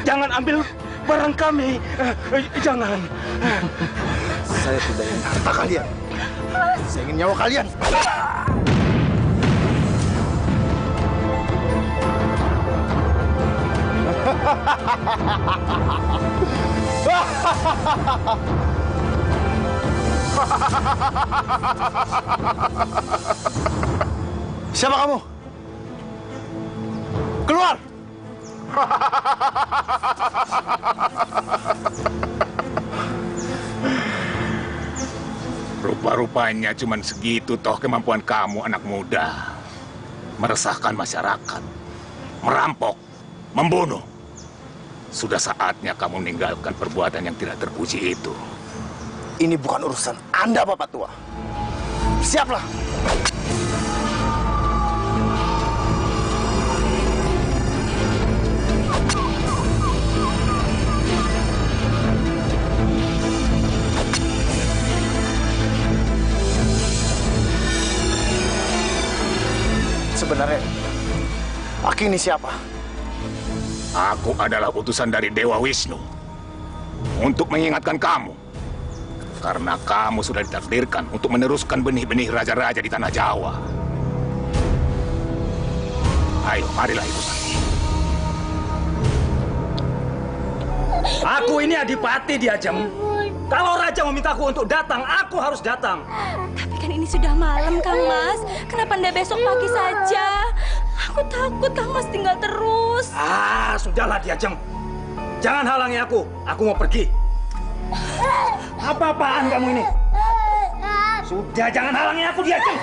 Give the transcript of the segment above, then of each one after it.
Jangan ambil barang kami. Jangan. Saya tidak ingin harta kalian. Saya ingin nyawa kalian. Siapa kamu? Keluar! Rupa-rupanya cuman segitu toh kemampuan kamu, anak muda. Meresahkan masyarakat, merampok, membunuh. Sudah saatnya kamu meninggalkan perbuatan yang tidak terpuji itu. Ini bukan urusan Anda, Bapak Tua. Siaplah! Sebenarnya, Aki ini siapa? Aku adalah utusan dari Dewa Wisnu untuk mengingatkan kamu. Karena kamu sudah ditakdirkan untuk meneruskan benih-benih raja-raja di tanah Jawa. Ayo, marilah ikut aku. Aku ini adipati Diajeng. Kalau raja memintaku untuk datang, aku harus datang. Tapi kan ini sudah malam, Kang Mas. Kenapa Anda besok pagi saja? Aku takut Kang Mas tinggal terus. Sudahlah Diajeng. Jangan halangi aku. Aku mau pergi. Apa-apaan kamu ini? Sudah, jangan halangi aku, Diajeng.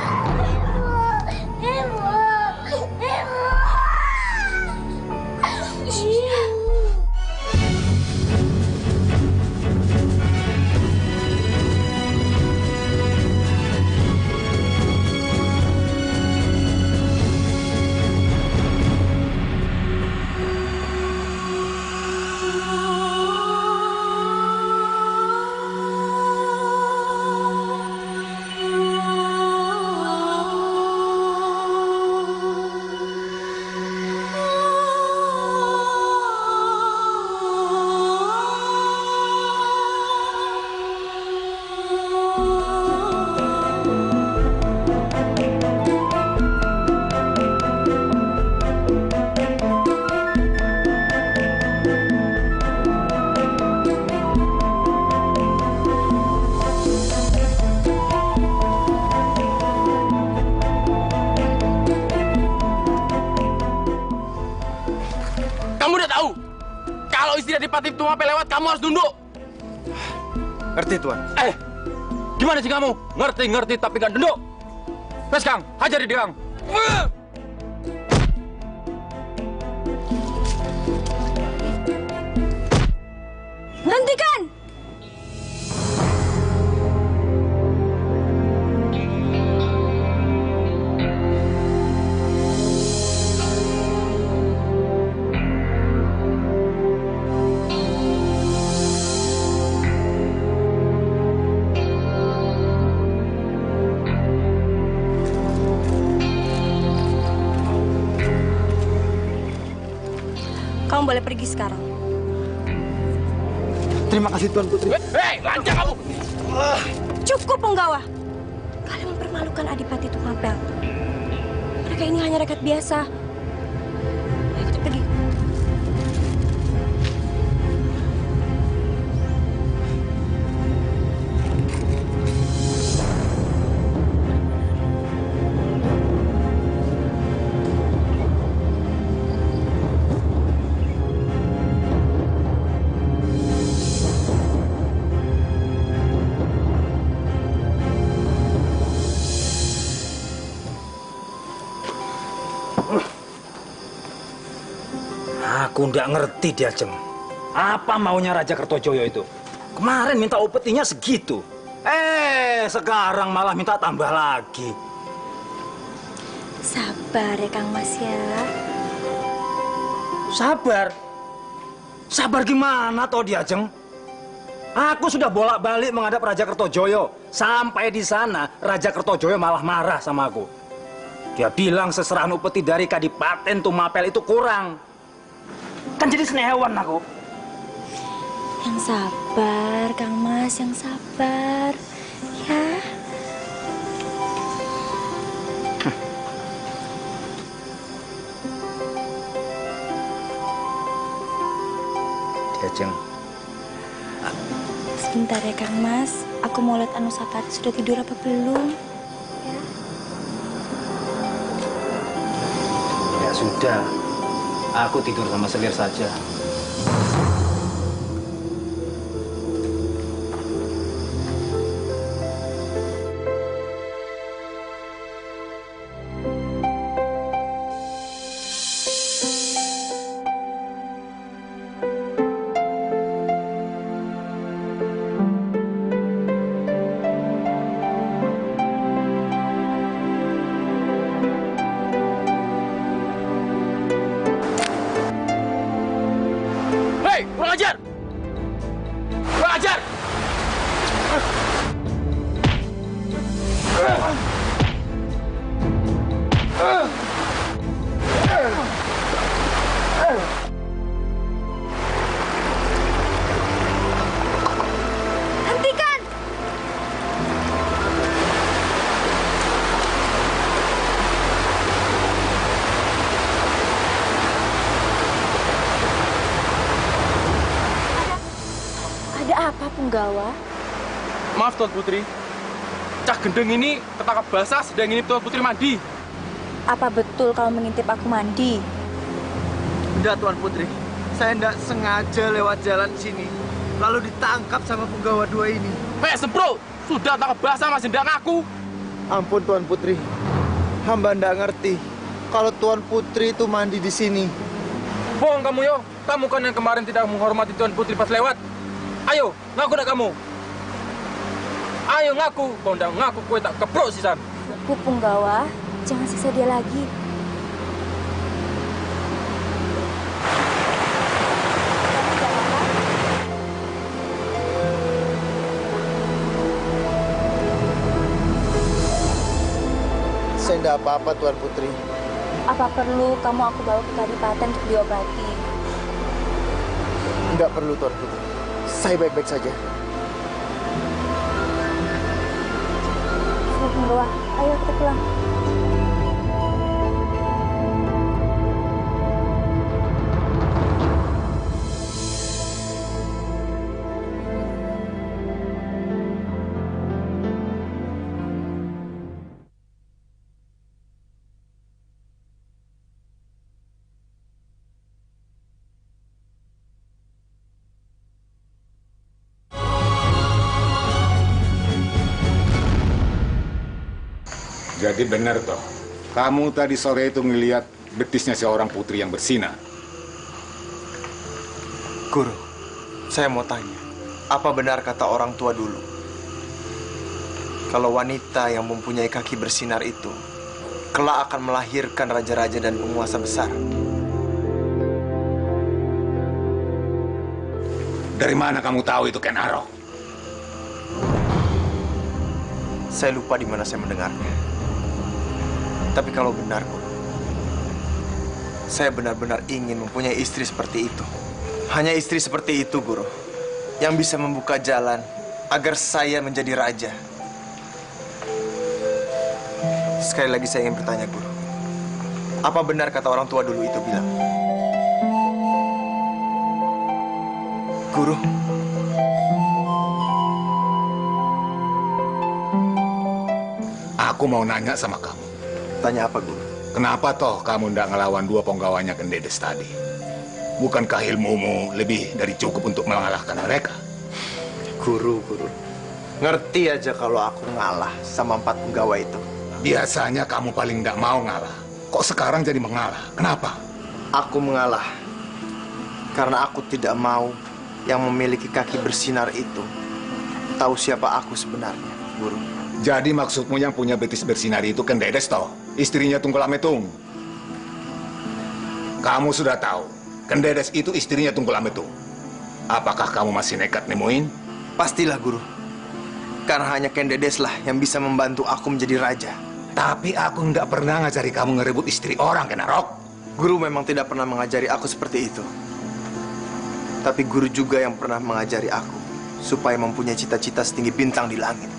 Kamu udah tahu? Kalau istri Adipati Tumapel lewat, kamu harus tunduk. Ngerti, Tuan. Gimana sih kamu? Ngerti tapi kan tunduk. Wes, Kang, hajar dia, Kang. Hentikan! Kamu boleh pergi sekarang. Terima kasih, Tuan Putri. Hei, lancang kamu! Cukup, penggawa. Kalian mempermalukan Adipati Tumapel. Mereka ini hanya rakyat biasa. Ayo kita pergi. Aku nggak ngerti Diajeng. Apa maunya Raja Kertojoyo itu? Kemarin minta upetinya segitu. Sekarang malah minta tambah lagi. Sabar ya Kang Mas ya. Sabar? Sabar gimana toh Diajeng? Aku sudah bolak-balik menghadap Raja Kertojoyo. Sampai di sana Raja Kertojoyo malah marah sama aku. Dia bilang seserahan upeti dari Kadipaten Tumapel itu kurang. Kan jadi senewan aku. Yang sabar, Kang Mas, yang sabar. Ya. Diajeng. Sebentar ya, Kang Mas. Aku mau lihat Anusapati sudah tidur apa belum. Ya sudah. Aku tidur sama Selir saja. Kurang ajar! Kurang ajar! Hentikan! Ada apa, Punggawa? Maaf, Tuan Putri. Cak Gendeng ini ketangkap basah sedang ini Tuan Putri mandi. Apa betul kau mengintip aku mandi? Enggak, Tuan Putri. Saya enggak sengaja lewat jalan sini. Lalu ditangkap sama penggawa dua ini. Sempro! Sudah tangkap basah masih tidak ngaku. Ampun, Tuan Putri. Hamba enggak ngerti kalau Tuan Putri itu mandi di sini. Bohong kamu, yo. Kamu kan yang kemarin tidak menghormati Tuan Putri pas lewat. Ayo, ngaku dah kamu. Ayo ngaku. Kau ndak ngaku, kue tak keprok sisan. Bu Punggawa, jangan siksa dia lagi. Saya enggak apa-apa, Tuan Putri. Apa perlu kamu aku bawa ke Kadipaten untuk diobati? Enggak perlu, Tuan Putri. Saya baik-baik saja. Bu Punggawa, ayo kita pulang. Jadi benar toh, kamu tadi sore itu ngelihat betisnya seorang putri yang bersinar. Guru, saya mau tanya, apa benar kata orang tua dulu? Kalau wanita yang mempunyai kaki bersinar itu, kelak akan melahirkan raja-raja dan penguasa besar. Dari mana kamu tahu itu, Ken Arok? Saya lupa di mana saya mendengarnya. Tapi kalau benar, Guru, saya benar-benar ingin mempunyai istri seperti itu. Hanya istri seperti itu, Guru, yang bisa membuka jalan agar saya menjadi raja. Sekali lagi saya ingin bertanya, Guru. Apa benar kata orang tua dulu itu bilang? Guru, aku mau nanya sama kamu. tanya apa, Guru? Kenapa toh kamu ndak ngelawan dua penggawanya Kendedes tadi? Bukankah ilmumu lebih dari cukup untuk mengalahkan mereka? Guru. Ngerti aja kalau aku ngalah sama 4 penggawa itu. Biasanya kamu paling ndak mau ngalah. Kok sekarang jadi mengalah? Kenapa? Aku mengalah karena aku tidak mau yang memiliki kaki bersinar itu tahu siapa aku sebenarnya, Guru. Jadi maksudmu yang punya betis bersinar itu Kendedes toh? Istrinya Tunggul Ametung. Kamu sudah tahu, Kendedes itu istrinya Tunggul Ametung. Apakah kamu masih nekat nemuin? Pastilah, Guru. Karena hanya Kendedes lah yang bisa membantu aku menjadi raja. Tapi aku nggak pernah ngajari kamu ngerebut istri orang, Ken Arok. Guru memang tidak pernah mengajari aku seperti itu. Tapi guru juga yang pernah mengajari aku supaya mempunyai cita-cita setinggi bintang di langit.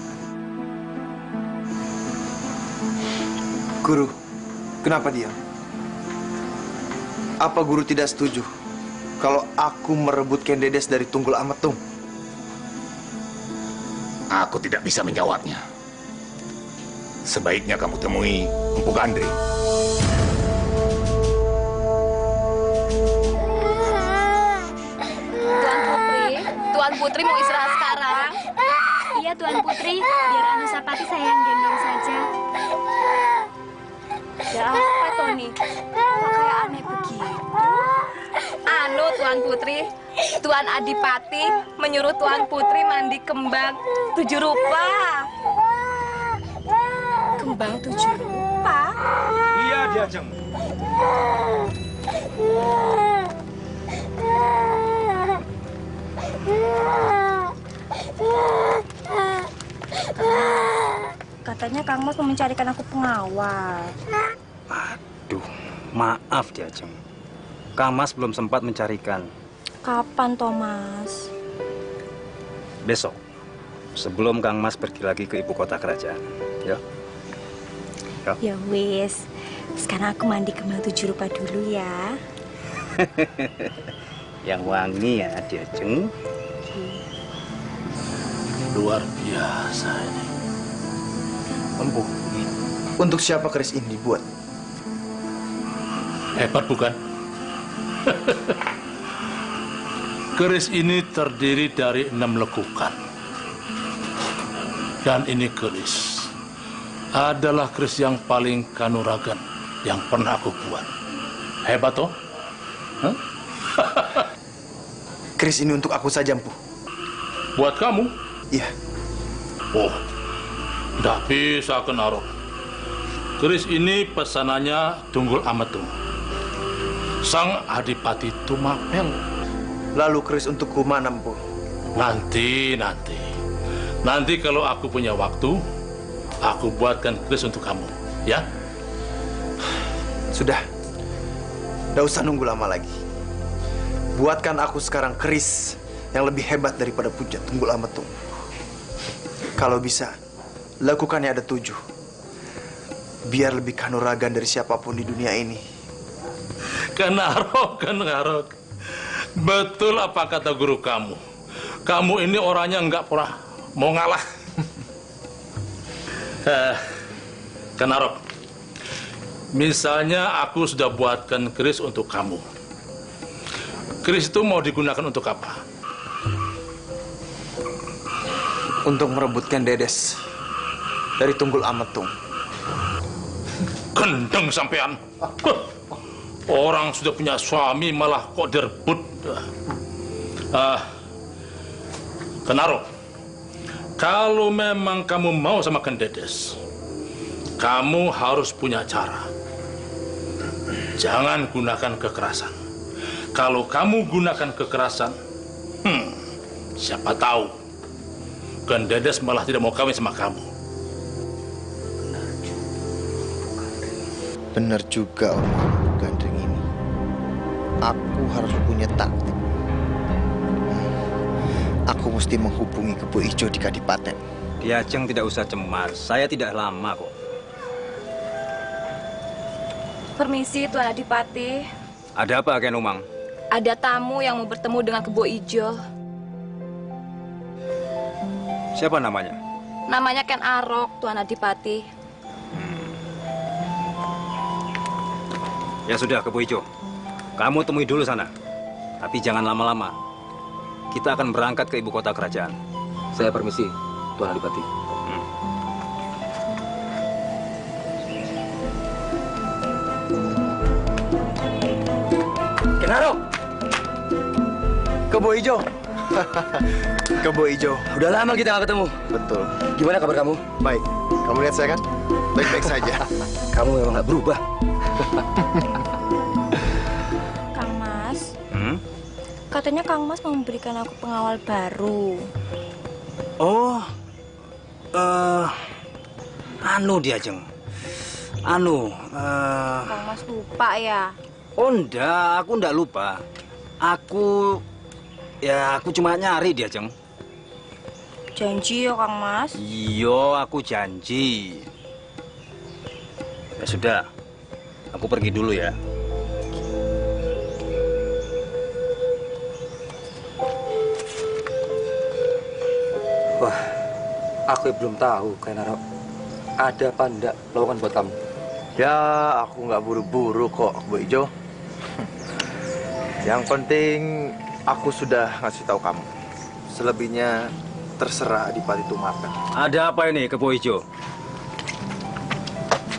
Guru, kenapa diam? Apa guru tidak setuju kalau aku merebut Ken Dedes dari Tunggul Ametung? Aku tidak bisa menjawabnya. Sebaiknya kamu temui Empu Gandri. Tuan Putri mau istirahat sekarang? Iya, Tuan Putri. Biar Anusapati saya yang gendong saja. Ya apa, Tony? Kok kayak aneh begitu? Anu, Tuan Putri. Tuan Adipati menyuruh Tuan Putri mandi kembang 7 rupa. Kembang 7 rupa? Iya, Ki Ajeng. Katanya Kang Mas mau mencarikan aku pengawal. Aduh, maaf Ki Ajeng. Kang Mas belum sempat mencarikan. Kapan, Thomas? Besok, sebelum Kang Mas pergi lagi ke ibu kota kerajaan. Ya? Ya wis. Sekarang aku mandi kembang 7 rupa dulu ya. Yang wangi ya, Ki Ajeng. Luar biasa ini. Empu, untuk siapa keris ini dibuat? Hebat bukan? Keris ini terdiri dari 6 lekukan. Dan ini keris adalah keris yang paling kanuragan yang pernah aku buat. Hebat toh? Hah? Keris ini untuk aku saja, Empu. Buat kamu? Iya. Oh, tidak bisa Kenaro. Keris ini pesanannya Tunggul Ametung, Sang Adipati Tumapel. Lalu keris untukku mana, Empu? Nanti kalau aku punya waktu, aku buatkan keris untuk kamu, ya? Sudah. Tidak usah nunggu lama lagi. Buatkan aku sekarang keris yang lebih hebat daripada puja Tunggul Ametung. Kalau bisa, lakukannya ada 7. Biar lebih kanuragan dari siapapun di dunia ini. Kenarok. Betul apa kata guru kamu. Kamu ini orangnya nggak pernah mau ngalah. Kenarok. Misalnya aku sudah buatkan keris untuk kamu. Keris itu mau digunakan untuk apa? Untuk merebutkan Dedes dari Tunggul Ametung. Gendeng sampean. Orang sudah punya suami malah kok direbut. Kenaro, kalau memang kamu mau sama Ken Dedes, kamu harus punya cara. Jangan gunakan kekerasan. Kalau kamu gunakan kekerasan, siapa tahu Ken Dedes malah tidak mau kawin sama kamu. Benar juga omongan Gandring ini. Aku harus punya taktik. Aku mesti menghubungi Kebo Ijo di Kadipaten. Ki Ajeng tidak usah cemas. Saya tidak lama kok. Permisi, Tuan Adipati. Ada apa, Ken Umang? Ada tamu yang mau bertemu dengan Kebo Ijo. Siapa namanya? Namanya Ken Arok, Tuan Adipati. Ya sudah, Kebo Ijo. Kamu temui dulu sana. Tapi jangan lama-lama. Kita akan berangkat ke ibu kota kerajaan. Saya permisi, Tuan Adipati. Kenaro! Kebo Ijo. Kebo Ijo. Udah lama kita nggak ketemu. Betul. Gimana kabar kamu? Baik. Kamu lihat saya kan? Baik-baik saja. Kamu memang nggak berubah. Kang Mas, katanya Kang Mas mau memberikan aku pengawal baru. Oh, anu dia, Jeng. Kang Mas lupa ya? Oh enggak, aku enggak lupa. Aku Ya, aku cuma nyari dia, Jeng. Janji ya, Kang Mas. Iya, aku janji. Ya sudah, aku pergi dulu ya. Wah, aku belum tahu, Kenaro. Ada apa enggak lowongan buat kamu? Ya, aku nggak buru-buru kok, Bu Ijo. Yang penting aku sudah ngasih tahu kamu. Selebihnya terserah Adipati Tumapel. Ada apa ini, Kebo Ijo?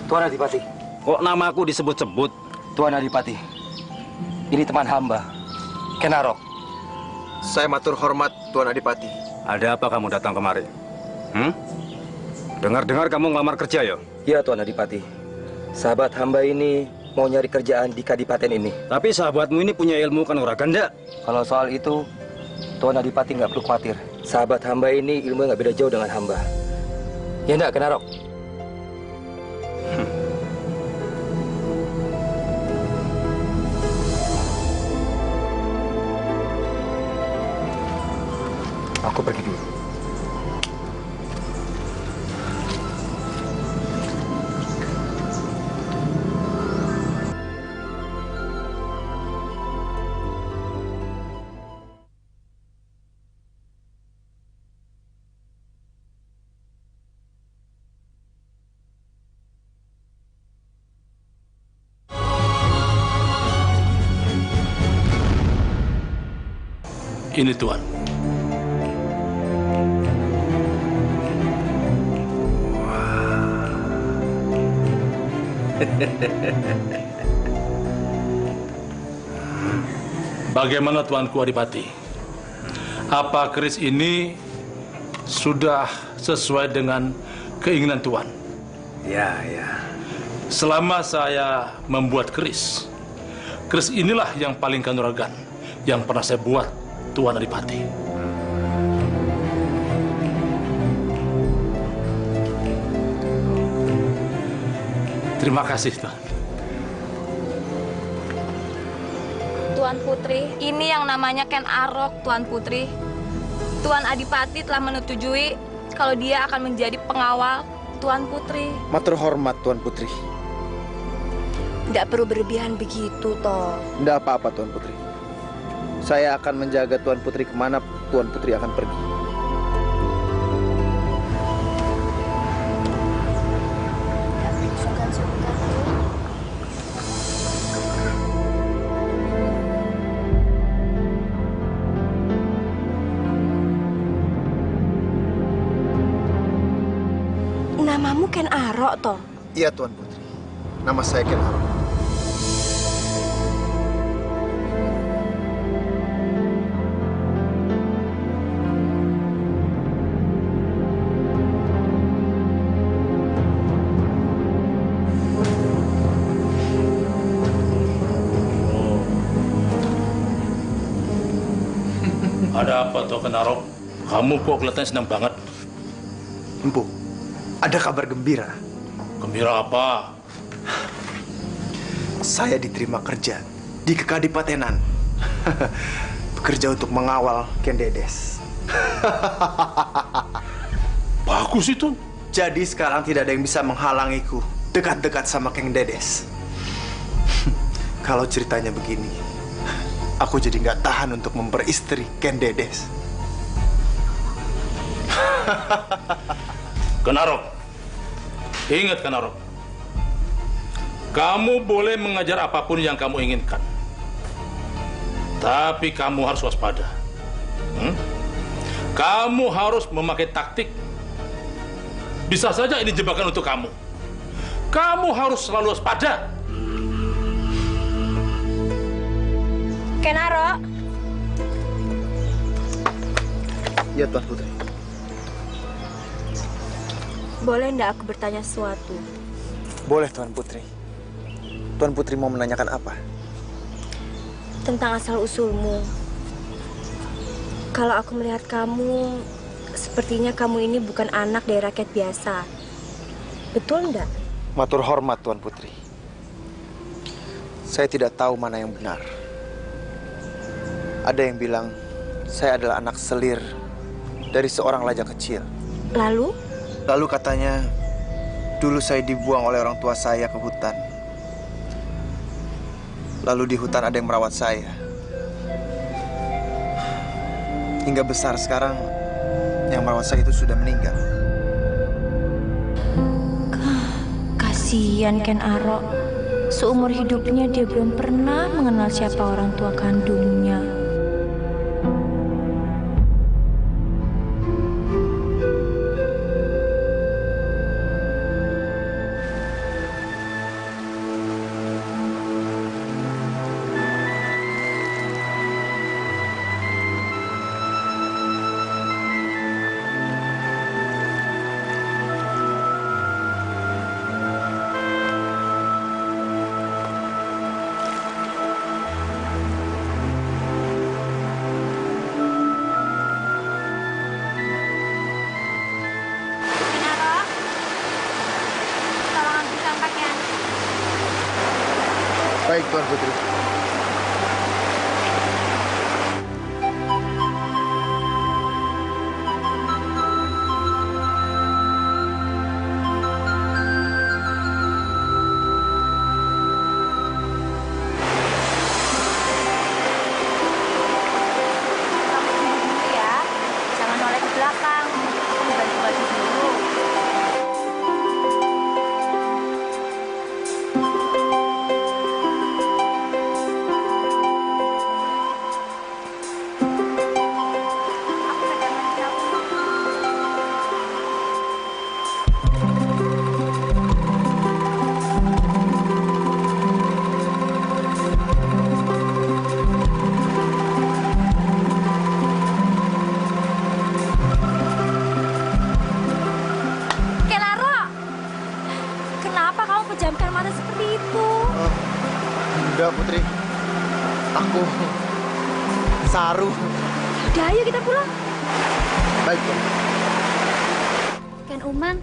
Tuan Adipati. Kok namaku disebut-sebut? Tuan Adipati. Ini teman hamba, Kenarok. Saya matur hormat Tuan Adipati. Ada apa kamu datang kemari? Dengar-dengar kamu ngelamar kerja ya? Iya, Tuan Adipati. Sahabat hamba ini mau nyari kerjaan di kadipaten ini. Tapi sahabatmu ini punya ilmu kanuragan enggak? Kalau soal itu, Tuan Adipati nggak perlu khawatir. Sahabat hamba ini ilmu nggak beda jauh dengan hamba. Ya enggak, Kenarok? Aku pergi dulu. Ini Tuan. Bagaimana Tuanku Adipati? Apa keris ini sudah sesuai dengan keinginan Tuan? Ya. Selama saya membuat keris inilah yang paling kanuragan yang pernah saya buat, Tuan Adipati. Terima kasih, Tuan. Tuan Putri, ini yang namanya Ken Arok, Tuan Putri. Tuan Adipati telah menyetujui kalau dia akan menjadi pengawal Tuan Putri. Matur hormat Tuan Putri. Nggak perlu berlebihan begitu, toh. Tidak apa-apa Tuan Putri. Saya akan menjaga Tuan Putri kemana Tuan Putri akan pergi. Namamu Ken Arok, toh? Iya Tuan Putri. Nama saya Ken Arok. Ada apa, Toh Kenarok? Kamu kok kelihatannya senang banget. Empu, ada kabar gembira. Gembira apa? Saya diterima kerja di Kekadipatenan. Bekerja untuk mengawal Ken Dedes. Bagus itu. Jadi sekarang tidak ada yang bisa menghalangiku dekat-dekat sama Ken Dedes. Kalau ceritanya begini, aku jadi nggak tahan untuk memperistri Ken Dedes. Kenarok, ingat Kenarok, kamu boleh mengajar apapun yang kamu inginkan, tapi kamu harus waspada. Kamu harus memakai taktik. Bisa saja ini jebakan untuk kamu. Kamu harus selalu waspada. Kenaro. Ya Tuan Putri. Boleh nggak aku bertanya sesuatu? Boleh Tuan Putri. Tuan Putri mau menanyakan apa? Tentang asal-usulmu. Kalau aku melihat kamu, sepertinya kamu ini bukan anak dari rakyat biasa. Betul nggak? Matur hormat Tuan Putri. Saya tidak tahu mana yang benar. Ada yang bilang saya adalah anak selir dari seorang raja kecil. Lalu? Lalu katanya, dulu saya dibuang oleh orang tua saya ke hutan. Lalu di hutan ada yang merawat saya. Hingga besar sekarang, yang merawat saya itu sudah meninggal. Kasihan Ken Arok. Seumur hidupnya dia belum pernah mengenal siapa orang tua kandungnya. Baik, Tuan Putri. Jangan noleh ke belakang. Aku mau ganti baju dulu. Pejamkan mata seperti itu. Enggak, Putri. Aku Saru. Udah, ayo kita pulang. Baik, Tuan. Ken Umang,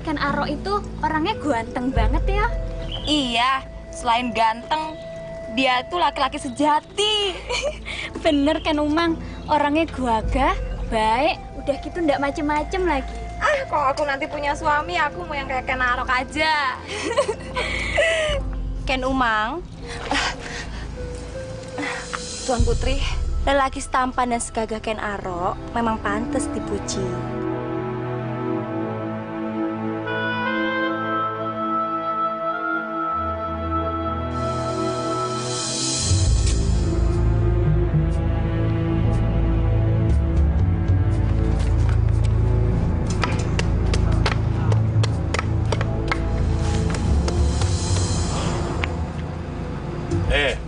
Ken Arok itu orangnya ganteng banget ya. Iya, selain ganteng, dia tuh laki-laki sejati. Bener Ken Umang, orangnya gagah, baik, udah gitu ndak macem-macem lagi. Kalau aku nanti punya suami, aku mau yang kayak Ken Arok aja. Ken Umang, Tuan Putri, lelaki setampan dan segagah Ken Arok memang pantas dipuji.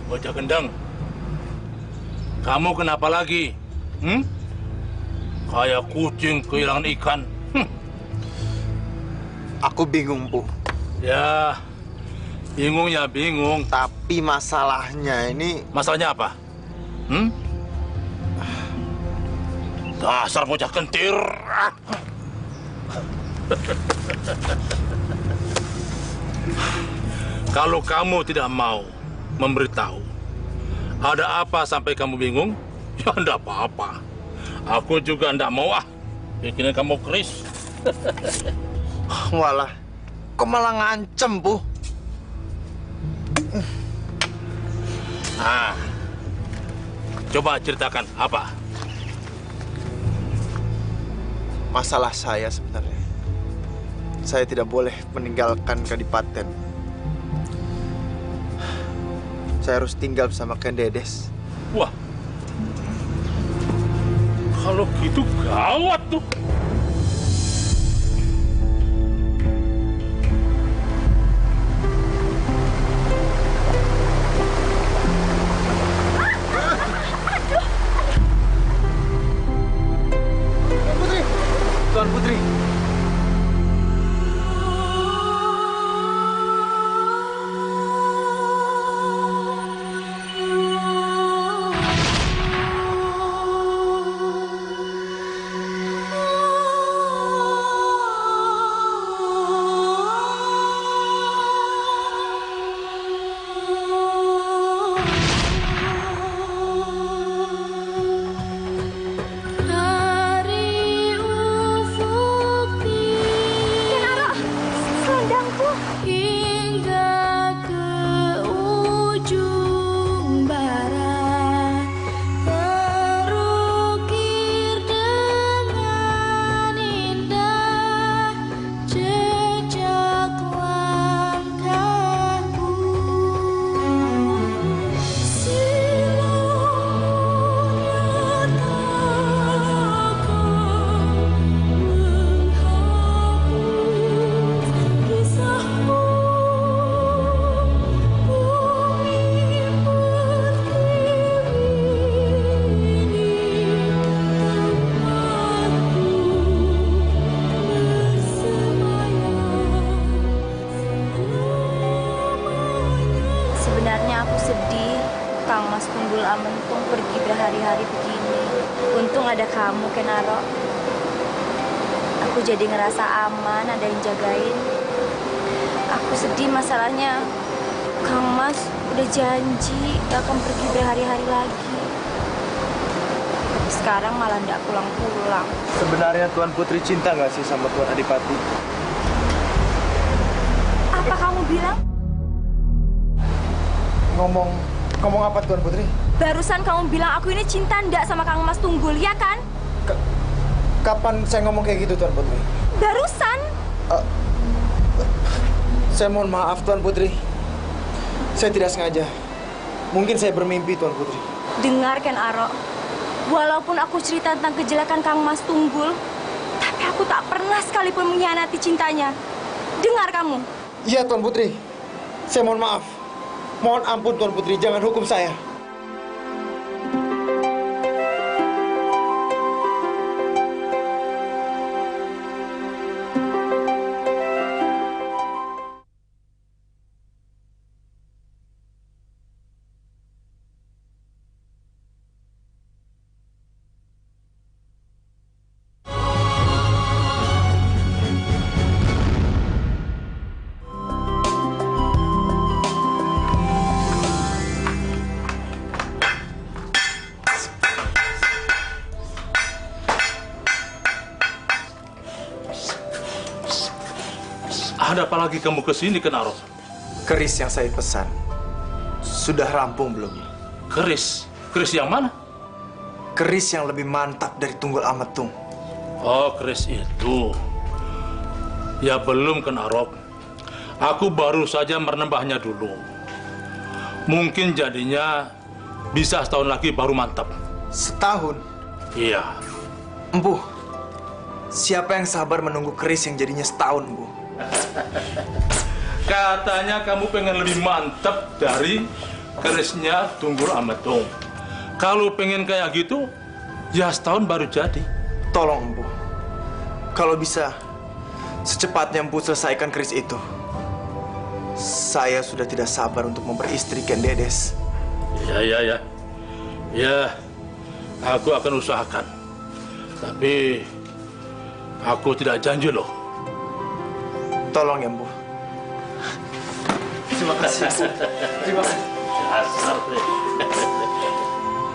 Bocah gendeng, kamu kenapa lagi? Kayak kucing kehilangan ikan. Aku bingung, Bu. Ya, bingung ya bingung. Tapi masalahnya ini... Masalahnya apa? Dasar bocah kentir. Kalau kamu tidak mau memberitahu ada apa sampai kamu bingung, ya enggak apa-apa. Aku juga enggak mau bikinin kamu keris. Walah, kok malah ngancem, Bu? Coba ceritakan apa? Masalah saya sebenarnya. Saya tidak boleh meninggalkan Kadipaten. Saya harus tinggal bersama Ken Dedes. Wah, kalau gitu gawat tuh. Putri! Tuan Putri! berhari-hari begini. Untung ada kamu, Kenaro. Aku jadi ngerasa aman, ada yang jagain. Aku sedih masalahnya Kang Mas udah janji gak akan pergi berhari-hari lagi. Tapi sekarang malah nggak pulang-pulang. Sebenarnya Tuan Putri cinta nggak sih sama Tuan Adipati? Apa kamu bilang? Ngomong apa Tuan Putri? Barusan kamu bilang aku ini cinta ndak sama Kang Mas Tunggul, ya kan? Kapan saya ngomong kayak gitu Tuan Putri? Barusan. Saya mohon maaf Tuan Putri. Saya tidak sengaja. Mungkin saya bermimpi Tuan Putri. Dengar Ken Arok, walaupun aku cerita tentang kejelekan Kang Mas Tunggul, tapi aku tak pernah sekalipun mengkhianati cintanya. Dengar kamu. Iya Tuan Putri. Saya mohon maaf. Mohon ampun Tuan Putri, jangan hukum saya. Ada apa lagi kamu kesini, Kenaro? Keris yang saya pesan sudah rampung belum? Keris? Keris yang mana? Keris yang lebih mantap dari Tunggul Ametung. Oh, keris itu. Ya belum, Kenaro. Aku baru saja menembahnya dulu. Mungkin jadinya bisa setahun lagi baru mantap. Setahun? Iya. Empu, siapa yang sabar menunggu keris yang jadinya setahun, Empu? Katanya kamu pengen lebih mantap dari kerisnya Tunggul Ametung. Kalau pengen kayak gitu, ya setahun baru jadi. Tolong, Empu. Kalau bisa, secepatnya Empu selesaikan keris itu. Saya sudah tidak sabar untuk memperistri Ken Dedes. Ya, aku akan usahakan. Tapi, aku tidak janji loh. Tolong ya, Bu. Terima kasih, Bu. Terima kasih.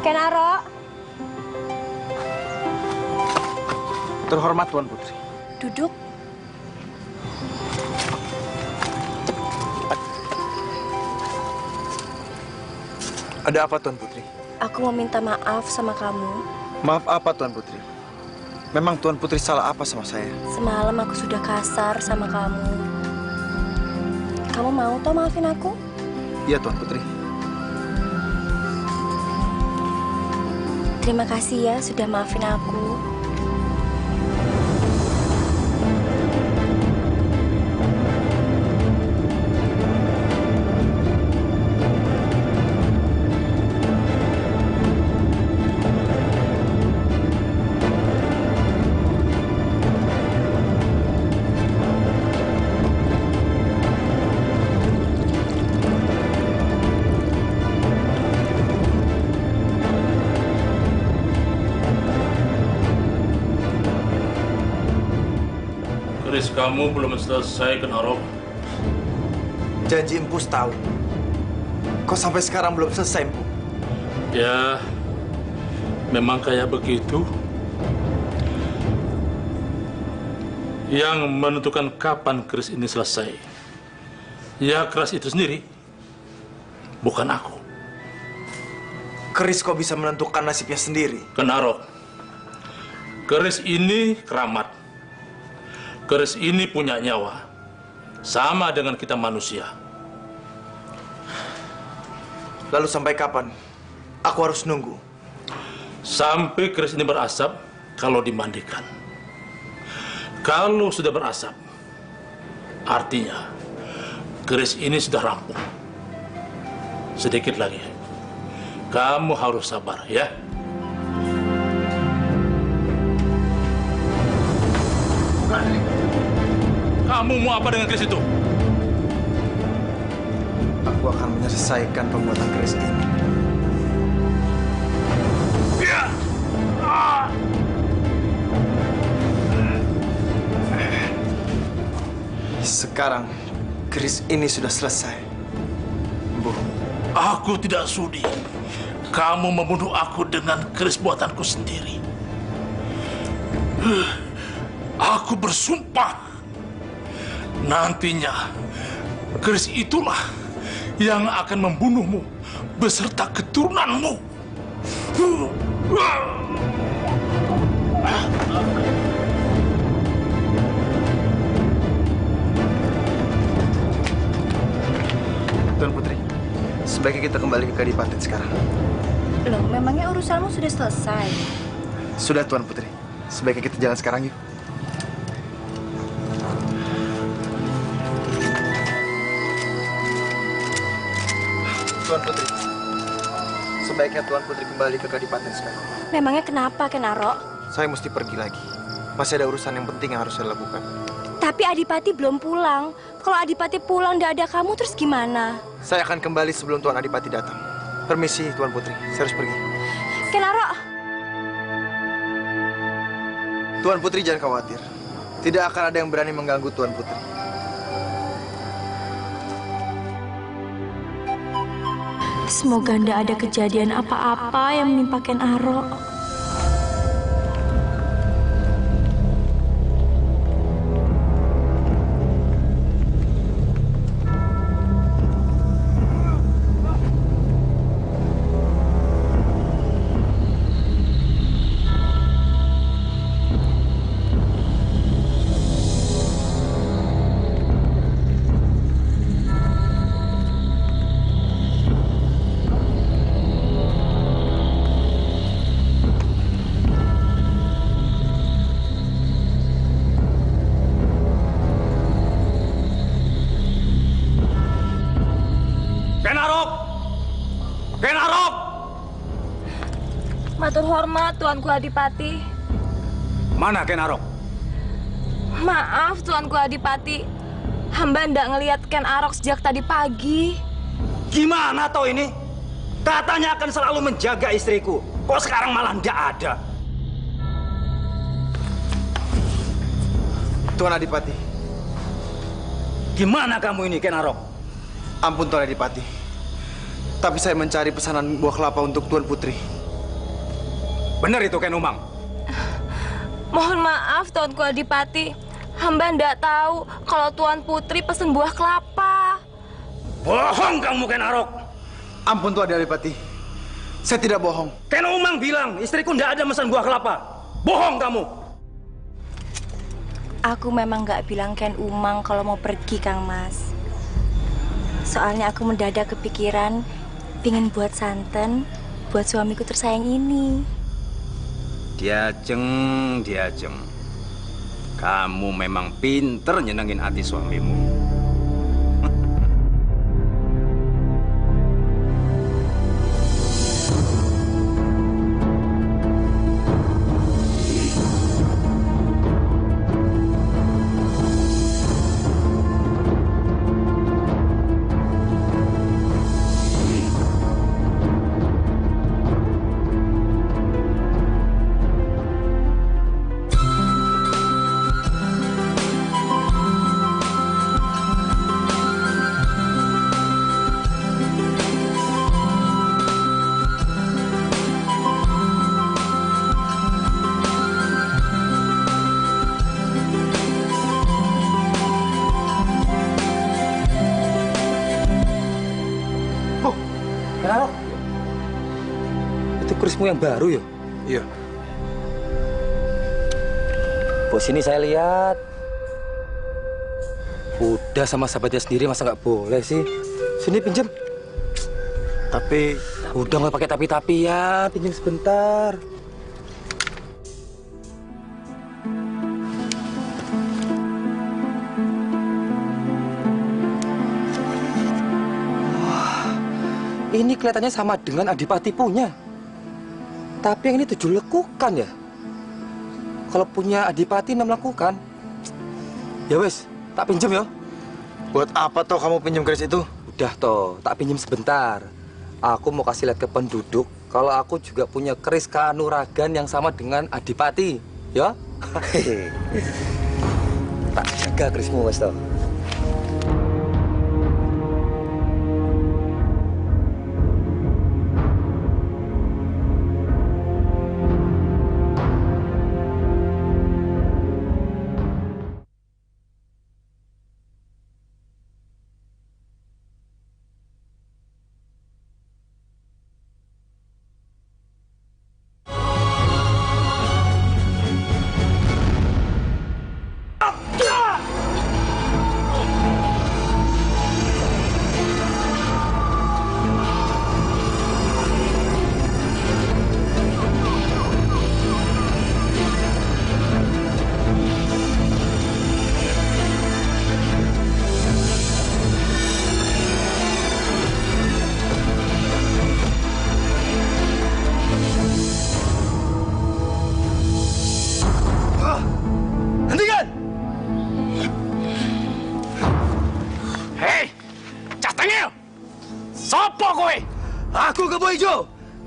Kenaro. Terhormat Tuan Putri. Duduk. Ada apa Tuan Putri? Aku mau minta maaf sama kamu. Maaf apa Tuan Putri? Memang Tuan Putri salah apa sama saya? Semalam aku sudah kasar sama kamu. Kamu mau toh maafin aku? Iya Tuan Putri. Terima kasih ya sudah maafin aku. Keris kamu belum selesai, Kenaro. Janji Empu setahun. Kok sampai sekarang belum selesai, Empu? Ya, memang kayak begitu. Yang menentukan kapan keris ini selesai, ya keris itu sendiri, bukan aku. Keris kok bisa menentukan nasibnya sendiri? Kenaro, keris ini keramat. Keris ini punya nyawa, sama dengan kita manusia. Lalu sampai kapan aku harus nunggu? Sampai keris ini berasap kalau dimandikan. Kalau sudah berasap, artinya keris ini sudah rampung. Sedikit lagi. Kamu harus sabar, ya. Kamu mau apa dengan keris itu? Aku akan menyelesaikan pembuatan keris ini. Sekarang, keris ini sudah selesai. Bu, Aku tidak sudi kamu membunuh aku dengan keris buatanku sendiri. Aku bersumpah nantinya keris itulah yang akan membunuhmu beserta keturunanmu. Tuan Putri, sebaiknya kita kembali ke Kadipaten sekarang. Loh, memangnya urusanmu sudah selesai? Sudah, Tuan Putri. Sebaiknya kita jalan sekarang, yuk. Tuan Putri, sebaiknya Tuan Putri kembali ke Kadipaten sekarang. Memangnya kenapa, Kenaro? Saya mesti pergi lagi. Masih ada urusan yang penting yang harus saya lakukan. Tapi Adipati belum pulang. Kalau Adipati pulang tidak ada kamu, terus gimana? Saya akan kembali sebelum Tuan Adipati datang. Permisi, Tuan Putri. Saya harus pergi. Kenaro! Tuan Putri jangan khawatir. Tidak akan ada yang berani mengganggu Tuan Putri. Semoga tidak ada kejadian apa-apa yang menimpa Kenaro. Matur hormat, Tuanku Adipati. Mana Ken Arok? Maaf, Tuanku Adipati. Hamba ndak ngelihat Ken Arok sejak tadi pagi. Gimana toh ini? Katanya akan selalu menjaga istriku. Kok sekarang malah ndak ada? Tuan Adipati. Gimana kamu ini, Ken Arok? Ampun, Tuan Adipati. Tapi saya mencari pesanan buah kelapa untuk Tuan Putri. Benar itu, Ken Umang? Mohon maaf, Tuanku Adipati. Hamba ndak tahu kalau Tuan Putri pesen buah kelapa. Bohong kamu, Ken Arok. Ampun, Tuan Adipati. Saya tidak bohong. Ken Umang bilang istriku ndak ada pesan buah kelapa. Bohong kamu. Aku memang nggak bilang Ken Umang kalau mau pergi, Kang Mas. Soalnya aku mendadak kepikiran pingin buat santan buat suamiku tersayang ini. Diajeng. Kamu memang pinter nyenengin hati suamimu. Kerismu yang baru ya? Iya. Bos ini saya lihat udah sama sahabatnya sendiri, masa nggak boleh sih? Sini pinjam. Tapi udah nggak pakai tapi ya, pinjam sebentar. Wah, ini kelihatannya sama dengan Adipati punya. Tapi yang ini 7 lekukan ya? Kalau punya Adipati 6 lekukan. Ya wes, tak pinjem ya. buat apa toh kamu pinjam keris itu? Udah toh, tak pinjem sebentar. Aku mau kasih lihat ke penduduk kalau aku juga punya keris kanuragan yang sama dengan Adipati, ya? Tak jaga kerismu wes toh.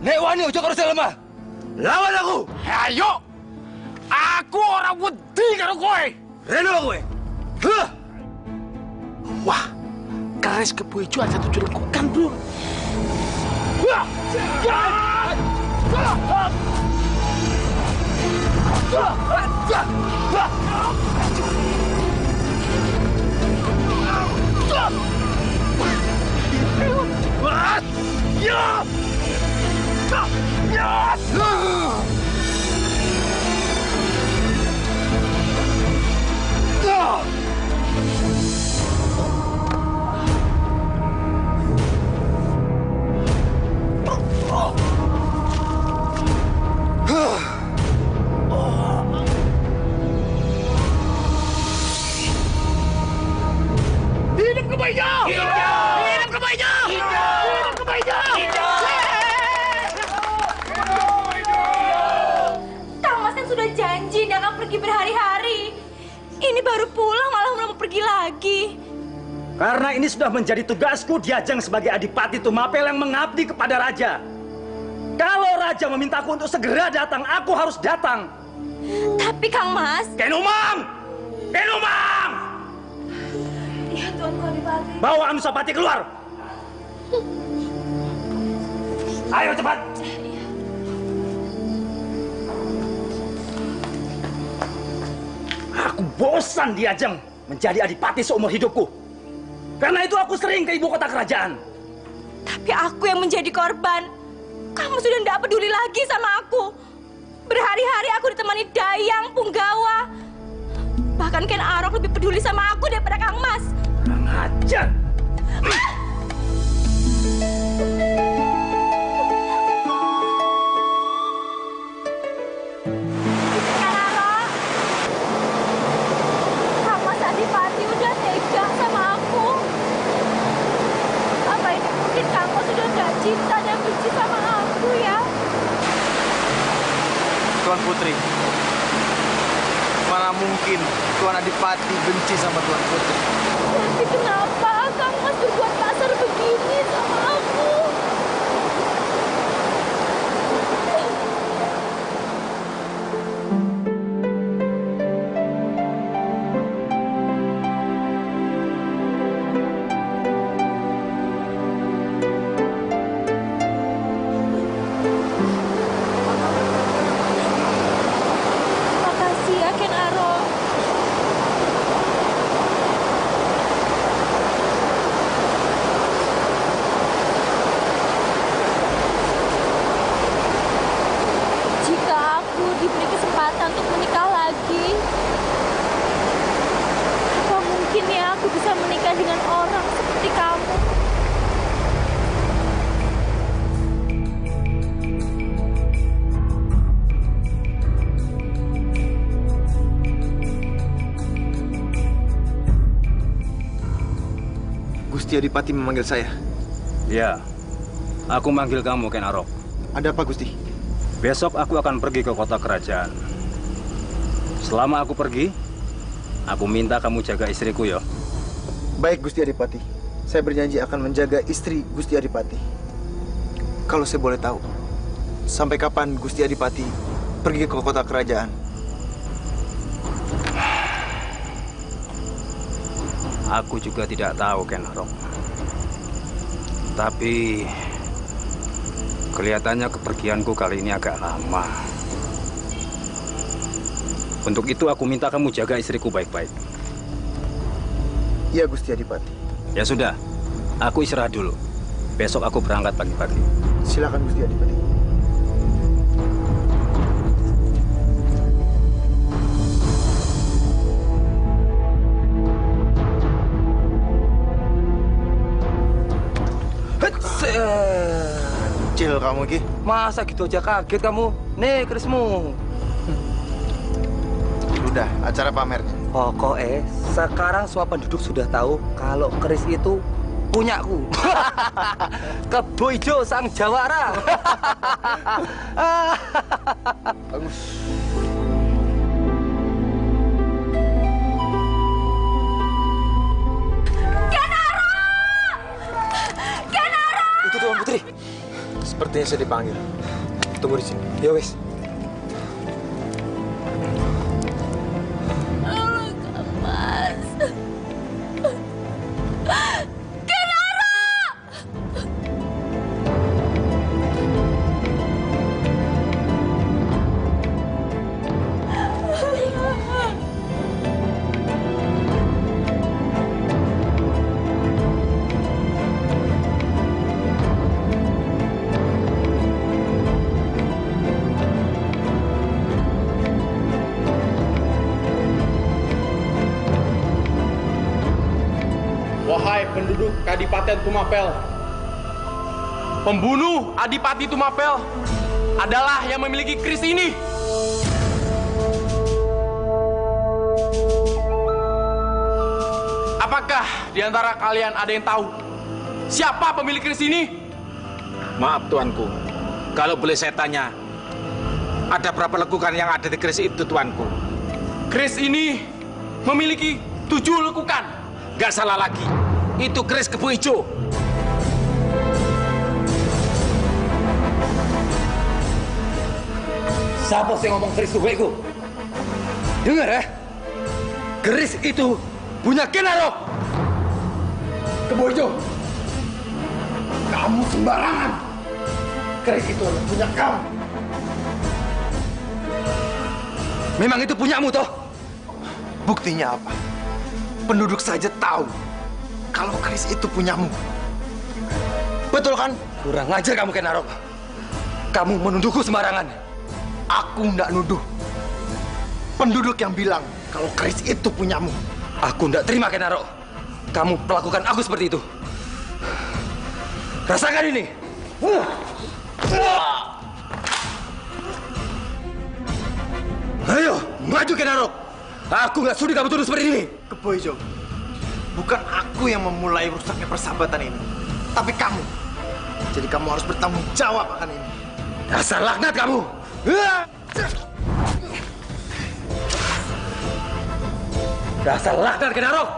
Nek wani ojo karo lemah. Lawan aku. Ayo. Aku orang wedi karo kowe. Reno kowe. Hah. Wah, keris kebo ijo aja tujuh lekukan, Bro. Wah. Hidup kebo ijo! Hidup kebo ijo! Hidup kebo ijo! Kang Mas kan sudah janji dia akan pergi berhari-hari. Ini baru pulang malah mau pergi lagi. Karena ini sudah menjadi tugasku diajeng sebagai Adipati Tumapel yang mengabdi kepada Raja. Kalau Raja memintaku untuk segera datang, aku harus datang. Tapi Kang Mas... Ken Umang! Ken Umang! Ya Tuanku Adipati. Bawa Anusapati keluar! Ayo cepat! Aku bosan diajeng menjadi adipati seumur hidupku. Karena itu aku sering ke ibu kota kerajaan. Tapi aku yang menjadi korban. Kamu sudah tidak peduli lagi sama aku. Berhari-hari aku ditemani Dayang, Punggawa. Bahkan Ken Arok lebih peduli sama aku daripada Kang Mas. Kurang ajar! Ken Arok, Kang Mas Adipati udah tega sama aku. Apa ini mungkin Kang Mas sudah gak cinta dan benci sama aku ya? Tuan Putri, mana mungkin Tuan Adipati benci sama Tuan Putri? Tapi kenapa Kang Mas berbuat kasar begini sama aku? Makasih ya Ken Arok. Jika aku diberi kesempatan untuk menikah lagi, apa mungkin ya aku bisa menikah dengan orang seperti kamu? Gusti Adipati memanggil saya. Ya, aku manggil kamu Ken Arok. Ada apa, Gusti? Besok aku akan pergi ke kota kerajaan. Selama aku pergi, aku minta kamu jaga istriku ya. Baik, Gusti Adipati. Saya berjanji akan menjaga istri Gusti Adipati. Kalau saya boleh tahu, sampai kapan Gusti Adipati pergi ke kota kerajaan? Aku juga tidak tahu, Ken Arok. Tapi kelihatannya kepergianku kali ini agak lama. Untuk itu aku minta kamu jaga istriku baik-baik. Iya, Gusti Adipati. Ya sudah, aku istirahat dulu. Besok aku berangkat pagi-pagi. Silakan, Gusti Adipati. Kecil kamu, Ki. Masa gitu aja kaget kamu? Nih, kerismu. Udah, acara pamernya. Pokoknya sekarang semua penduduk sudah tahu kalau keris itu punyaku. Kebo ijo sang jawara. Bagus. Kenara! Kenara! Itu Tuan Putri. Seperti Sepertinya saya dipanggil. Tunggu di sini. Ya wes. Wahai penduduk Kadipaten Tumapel, pembunuh Adipati Tumapel adalah yang memiliki keris ini. Apakah di antara kalian ada yang tahu siapa pemilik keris ini? Maaf tuanku, kalau boleh saya tanya, ada berapa lekukan yang ada di keris itu tuanku? Keris ini memiliki 7 lekukan. Gak salah lagi, itu keris Kebo Ijo. Siapa sih ngomong keris Kebo Ijo? Dengar ya, keris itu punya Ken Arok. Kebo Ijo, kamu sembarangan. Keris itu adalah punya kamu. Memang itu punyamu toh? Buktinya apa? Penduduk saja tahu kalau keris itu punyamu. Betul kan? Kurang ajar kamu, Ken Arok. Kamu menuduhku sembarangan. Aku nggak nuduh. Penduduk yang bilang kalau keris itu punyamu. Aku nggak terima, Ken Arok. Kamu perlakukan aku seperti itu. Rasakan ini. Ayo, maju, Ken Arok. Aku nggak sudi kamu tuduh seperti ini. Kebo Ijo, bukan aku yang memulai rusaknya persahabatan ini, tapi kamu. Jadi kamu harus bertanggung jawab akan ini. Dasar laknat kamu. Dasar laknat, Ken Arok.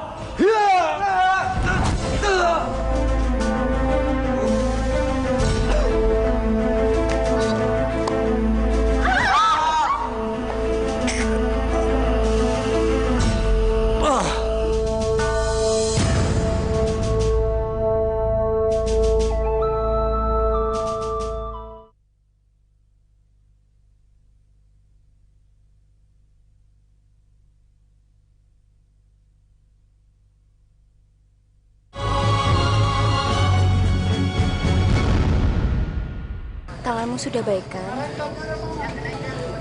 Tanganmu sudah baik kan?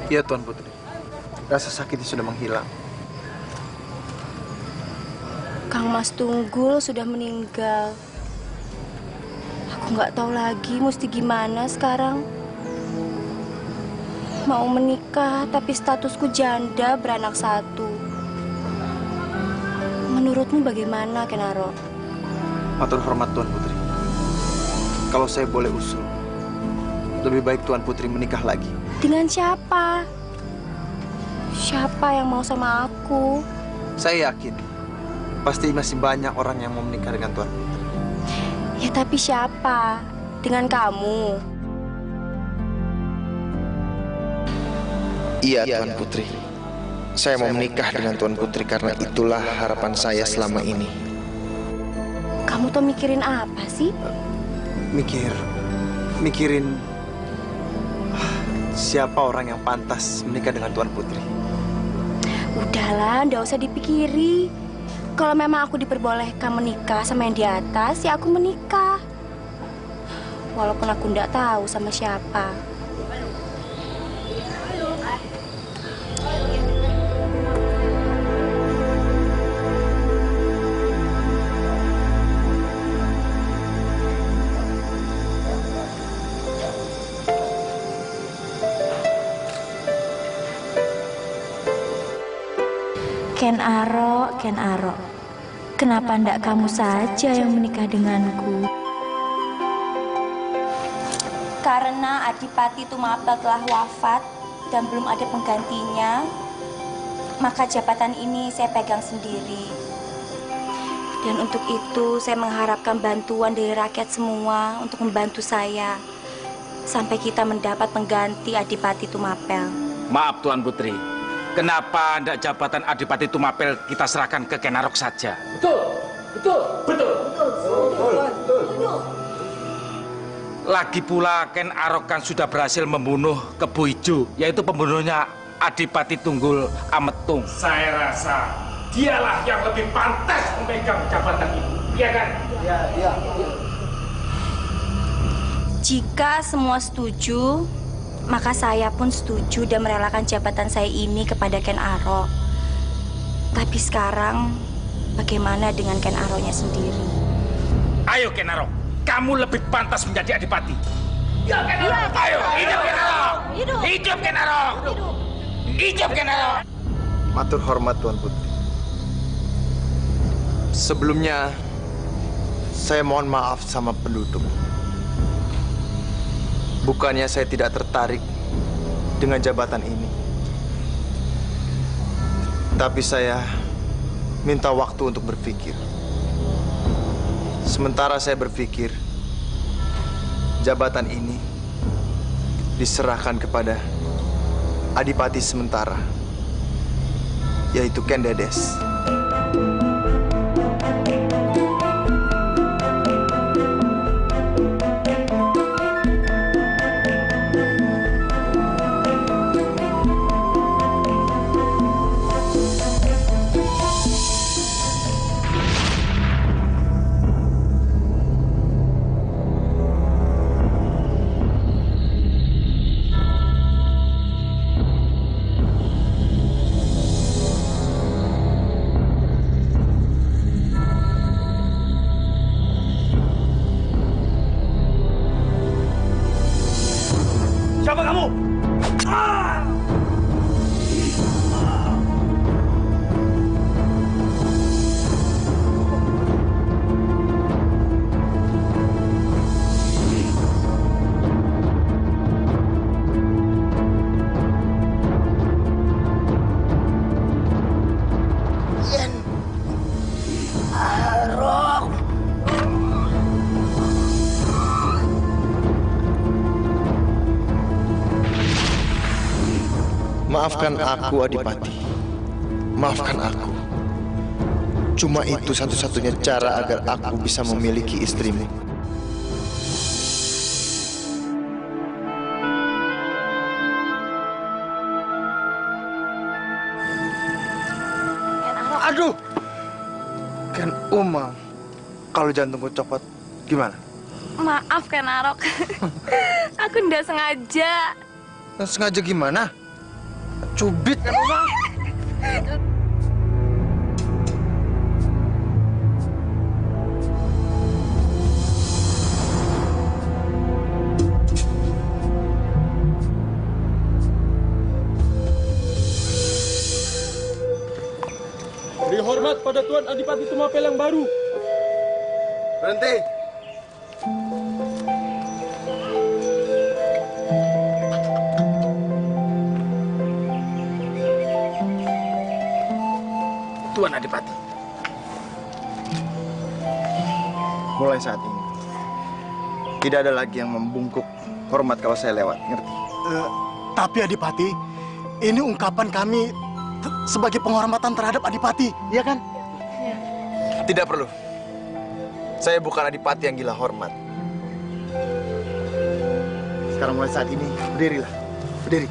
Iya, Tuan Putri. Rasa sakitnya sudah menghilang. Kang Mas Tunggul sudah meninggal. Aku nggak tahu lagi mesti gimana sekarang. Mau menikah tapi statusku janda beranak 1. Menurutmu bagaimana, Ken Arok? Matur hormat Tuan Putri. Kalau saya boleh usul, lebih baik Tuan Putri menikah lagi. Dengan siapa? Siapa yang mau sama aku? Saya yakin, pasti masih banyak orang yang mau menikah dengan Tuan Putri. Ya tapi siapa? Dengan kamu? Iya, Tuan Putri. Saya mau menikah dengan Tuan Putri karena itulah harapan saya selama ini. Kamu tuh mikirin apa sih? Mikirin siapa orang yang pantas menikah dengan Tuan Putri. Udahlah, nggak usah dipikiri. Kalau memang aku diperbolehkan menikah sama yang di atas, ya aku menikah. Walaupun aku nggak tahu sama siapa. Ken Arok, Ken Arok, kenapa ndak kamu saja yang menikah denganku? Karena Adipati Tumapel telah wafat dan belum ada penggantinya, maka jabatan ini saya pegang sendiri. Dan untuk itu saya mengharapkan bantuan dari rakyat semua untuk membantu saya. sampai kita mendapat pengganti Adipati Tumapel. Maaf Tuan Putri, kenapa ndak jabatan Adipati Tumapel kita serahkan ke Ken Arok saja? Betul. Lagi pula Ken Arok kan sudah berhasil membunuh Kebo Ijo, yaitu pembunuhnya Adipati Tunggul Ametung. Saya rasa dialah yang lebih pantas memegang jabatan itu, iya kan? Iya. Jika semua setuju, maka saya pun setuju dan merelakan jabatan saya ini kepada Ken Arok. Tapi sekarang, bagaimana dengan Ken Aroknya sendiri? Ayo Ken Arok, kamu lebih pantas menjadi Adipati. Ya Ken Arok, ayo hidup Ken Arok. Hidup Ken Arok. Hidup Ken Arok. Matur hormat Tuan Putri. Sebelumnya, saya mohon maaf sama penduduk. Bukannya saya tidak tertarik dengan jabatan ini. Tapi saya minta waktu untuk berpikir. Sementara saya berpikir, jabatan ini diserahkan kepada Adipati sementara, yaitu Ken Dedes. Siapa kamu? Maafkan aku, Adipati. Maafkan aku. Cuma itu satu-satunya cara agar aku bisa memiliki istrimu. Aduh! Ken Umang, kalau jantungku copot, gimana? Maaf Ken Arok, aku nggak sengaja. Sengaja gimana? Cubit kan Umang? Beri hormat pada Tuan Adipati Tumapel yang baru. Berhenti. Tuan Adipati. Mulai saat ini, tidak ada lagi yang membungkuk hormat kalau saya lewat, ngerti? Tapi Adipati, ini ungkapan kami sebagai penghormatan terhadap Adipati, ya kan? Tidak perlu. Saya bukan Adipati yang gila hormat. Sekarang mulai saat ini, berdirilah. Berdiri.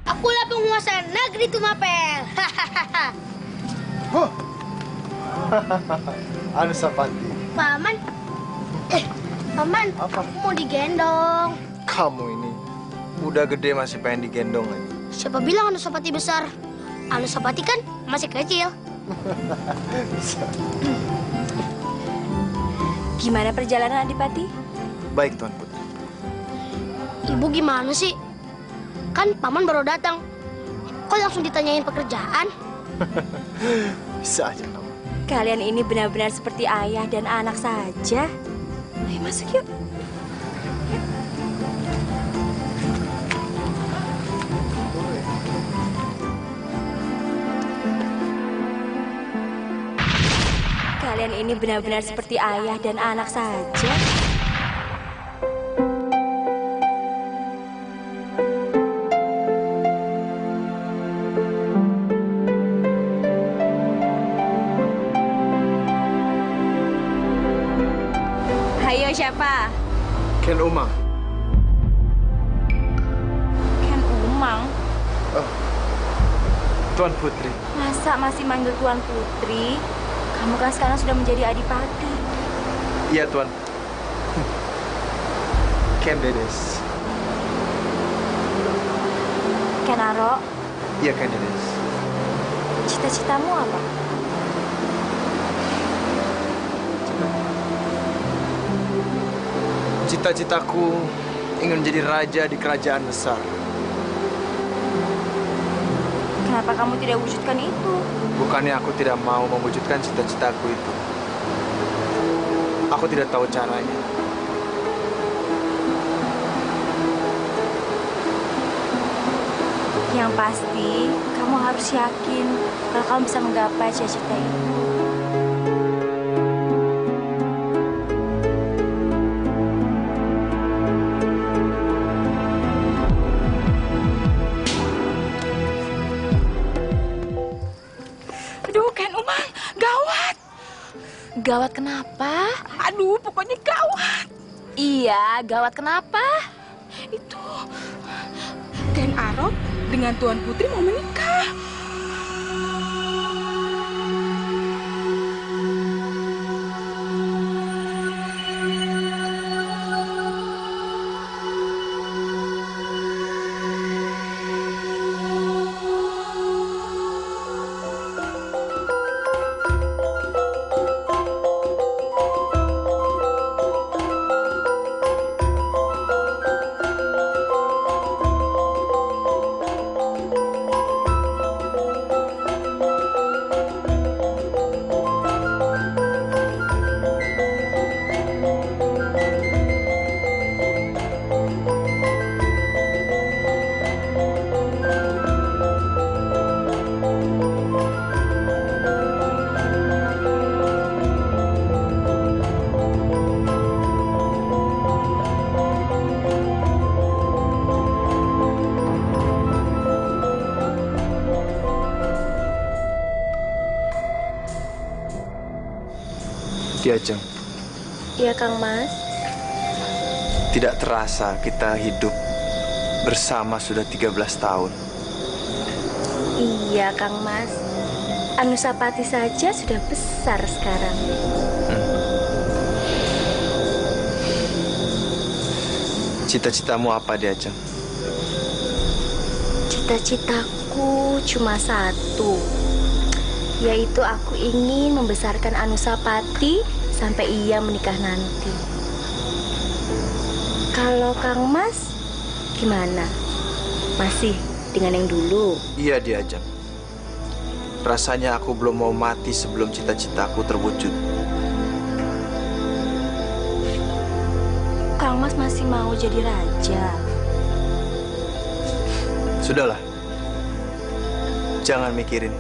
Akulah penguasa negeri Tumapel. Anusapati. Paman. Paman. Apa? Aku mau digendong. Kamu ini udah gede masih pengen digendong lagi. Siapa bilang Anusapati besar? Anusapati kan masih kecil. Gimana perjalanan Adipati? Baik, Tuan Putri. Ibu gimana sih? Kan paman baru datang. Kok langsung ditanyain pekerjaan? Bisa aja kamu. Kalian ini benar-benar seperti ayah dan anak saja. Ayo masuk yuk. Kalian ini benar-benar seperti ayah dan anak saja. Hayo siapa? Ken Umang. Ken Umang? Tuan Putri. Masa masih manggil Tuan Putri? Kamu kan sekarang sudah menjadi Adipati. Iya, Tuan. Ken Dedes. Ken Aro, Iya, Ken Dedes. cita-citamu apa? Cita-citaku ingin menjadi raja di kerajaan besar. Kenapa kamu tidak wujudkan itu? Bukannya aku tidak mau mewujudkan cita-citaku itu. Aku tidak tahu caranya. Yang pasti, kamu harus yakin kalau kamu bisa menggapai cita-cita itu. Aduh, Ken Umang, gawat. Gawat kenapa? Aduh, pokoknya gawat. Iya, gawat kenapa? Itu, Ken Aro dengan Tuan Putri mau menikah. Diajeng. Iya, Kang Mas. Tidak terasa kita hidup bersama sudah 13 tahun. Iya, Kang Mas. Anusapati saja sudah besar sekarang. Cita-citamu apa, Diajeng? Cita-citaku cuma satu, yaitu aku ingin membesarkan Anusapati sampai ia menikah nanti. Kalau Kang Mas, gimana? Masih dengan yang dulu? Iya, Diajeng. Rasanya aku belum mau mati sebelum cita-citaku terwujud. Kang Mas masih mau jadi raja? Sudahlah. Jangan mikirin.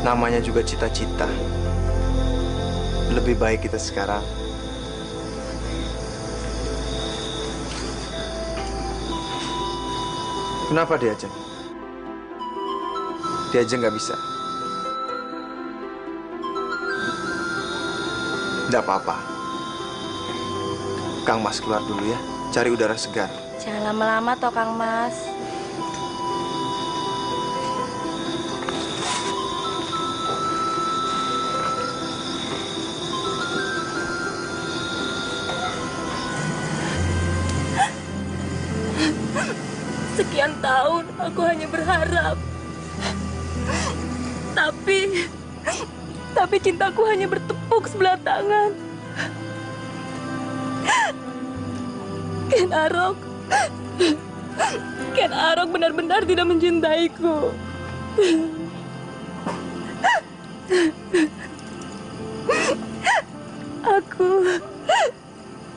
Namanya juga cita-cita. Lebih baik kita sekarang kenapa Diajeng? Diajeng nggak bisa. Nggak apa-apa. Kang Mas keluar dulu ya, cari udara segar. Jangan lama-lama toh, Kang Mas. Sekian tahun aku hanya berharap. Tapi cintaku hanya bertepuk sebelah tangan. Ken Arok benar-benar tidak mencintaiku.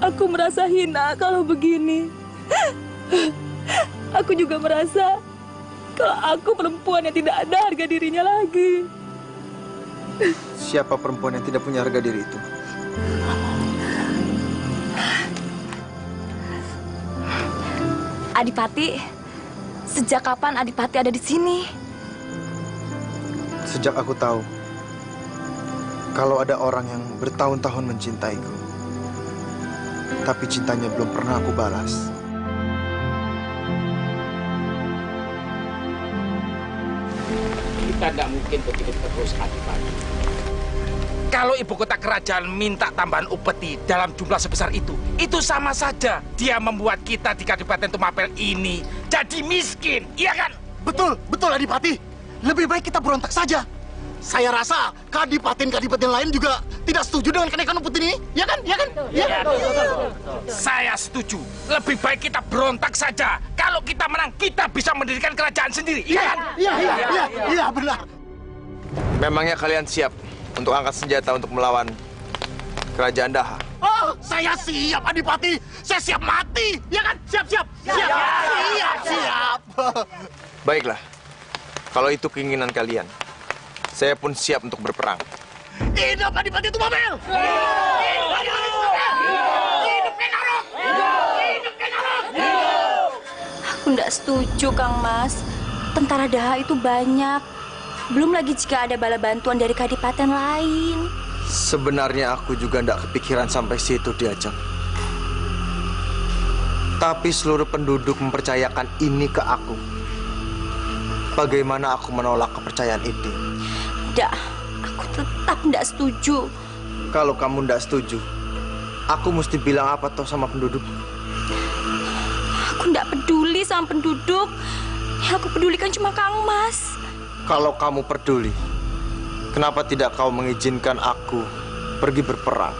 Aku merasa hina kalau begini. Aku juga merasa kalau aku perempuan yang tidak ada harga dirinya lagi. Siapa perempuan yang tidak punya harga diri itu? Adipati, sejak kapan Adipati ada di sini? Sejak aku tahu kalau ada orang yang bertahun-tahun mencintaiku, tapi cintanya belum pernah aku balas. Kita tidak mungkin begitu terus, Adipati. Kalau ibu kota kerajaan minta tambahan upeti dalam jumlah sebesar itu sama saja dia membuat kita di Kadipaten Tumapel ini jadi miskin, iya kan? Betul, Adipati. Lebih baik kita berontak saja. Saya rasa kadipaten-kadipaten lain juga tidak setuju dengan kenaikan upeti ini, ya kan? Saya setuju. Lebih baik kita berontak saja. Kalau kita menang, kita bisa mendirikan kerajaan sendiri, iya kan? Iya, benar. Memangnya kalian siap untuk angkat senjata untuk melawan kerajaan Daha? Oh, saya siap, Adipati. Saya siap mati, ya kan? Siap. Baiklah, kalau itu keinginan kalian, saya pun siap untuk berperang. Hidup Adipati Tumapel! Hidup Adipati Tumapel! Hidup Ken Arok! Hidup Ken Arok! Aku tidak setuju, Kang Mas. Tentara Daha itu banyak. Belum lagi jika ada bala bantuan dari kadipaten lain. Sebenarnya aku juga tidak kepikiran sampai situ diajak. Tapi seluruh penduduk mempercayakan ini ke aku. Bagaimana aku menolak kepercayaan itu? Tidak, aku tetap tidak setuju. Kalau kamu tidak setuju, aku mesti bilang apa toh sama penduduk? Aku tidak peduli sama penduduk. Yang aku pedulikan cuma Kang Mas. Kalau kamu peduli, kenapa tidak kau mengizinkan aku pergi berperang?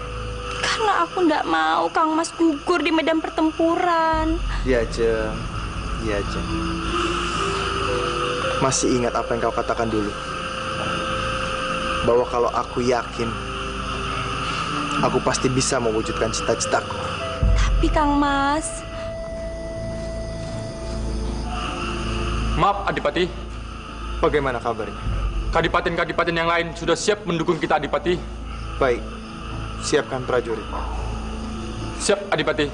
Karena aku tidak mau Kang Mas gugur di medan pertempuran. Iya, Jeng. Masih ingat apa yang kau katakan dulu? Bahwa kalau aku yakin, aku pasti bisa mewujudkan cita-citaku. Tapi Kang Mas... Maaf, Adipati. Bagaimana kabarnya? Kadipaten-kadipaten yang lain sudah siap mendukung kita, Adipati. Baik, siapkan prajurit. Siap, Adipati.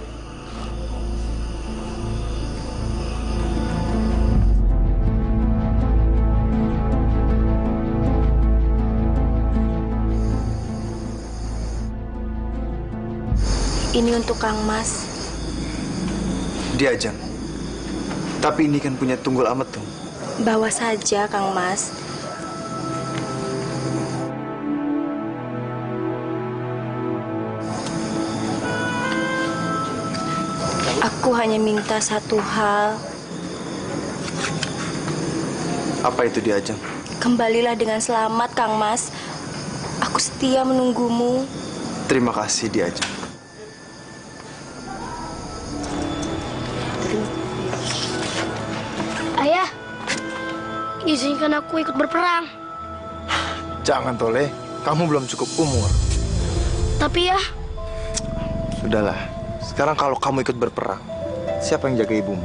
Ini untuk Kang Mas. Diajang. Tapi ini kan punya Tunggul Ametung. Bawa saja, Kang Mas. Aku hanya minta satu hal. Apa itu, Diajang? Kembalilah dengan selamat, Kang Mas. Aku setia menunggumu. Terima kasih, Diajang. Ayah, izinkan aku ikut berperang. Jangan, Tole. Kamu belum cukup umur. Tapi ya... Sudahlah. Sekarang kalau kamu ikut berperang, siapa yang jaga ibumu?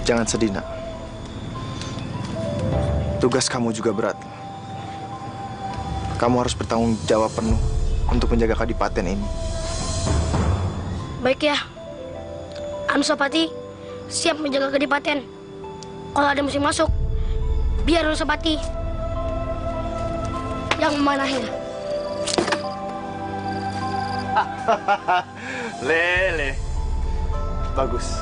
Jangan sedih, Nak. Tugas kamu juga berat. Kamu harus bertanggung jawab penuh untuk menjaga kadipaten ini. Baik ya. Anusapati siap menjaga kadipaten. Kalau ada musim masuk, biar Anusapati yang memanahnya. Lele. Bagus.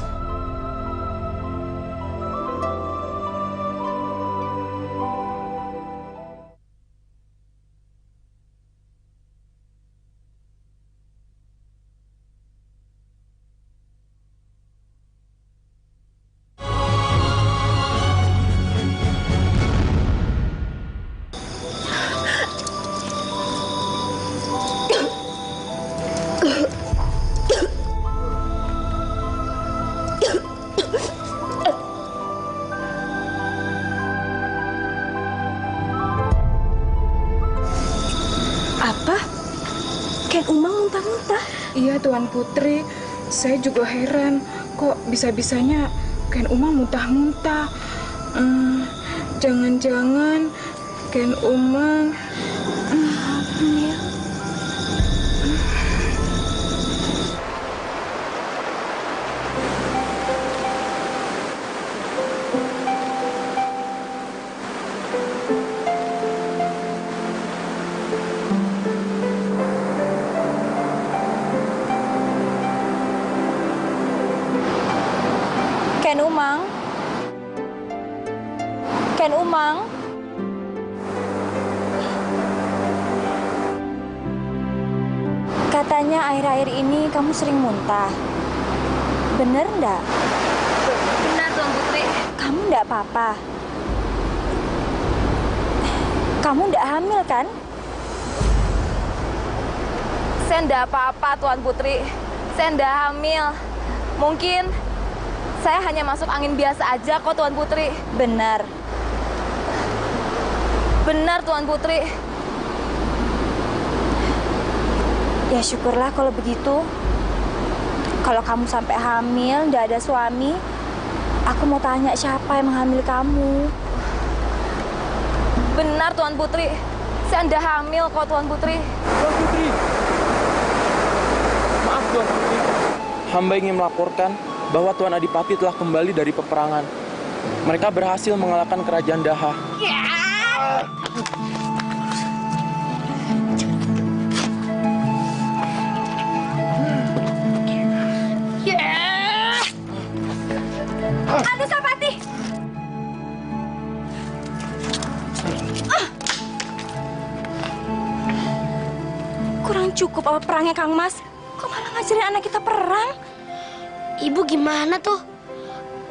Ken Umang muntah-muntah. Iya, Tuan Putri. Saya juga heran. Kok bisa-bisanya Ken Umang muntah-muntah? Jangan-jangan Ken Umang... Ya. Ken Umang? Ken Umang? Katanya akhir-akhir ini kamu sering muntah. Bener nggak? Benar, Tuan Putri. Kamu nggak apa-apa? Kamu nggak hamil kan? Saya nggak apa-apa, Tuan Putri. Saya nggak hamil. Mungkin saya hanya masuk angin biasa aja kok, Tuan Putri. Benar. Benar, Tuan Putri. Ya syukurlah kalau begitu. Kalau kamu sampai hamil, nggak ada suami, aku mau tanya siapa yang menghamili kamu. Benar, Tuan Putri. Saya nggak hamil kok, Tuan Putri. Tuan Putri. Maaf, Tuan Putri. Hamba ingin melaporkan bahwa Tuan Adipati telah kembali dari peperangan. Mereka berhasil mengalahkan kerajaan Daha. Aduh, Sapati! Kurang cukup apa perangnya, Kang Mas? Kok malah ngajarin anak kita perang? Ibu gimana tuh?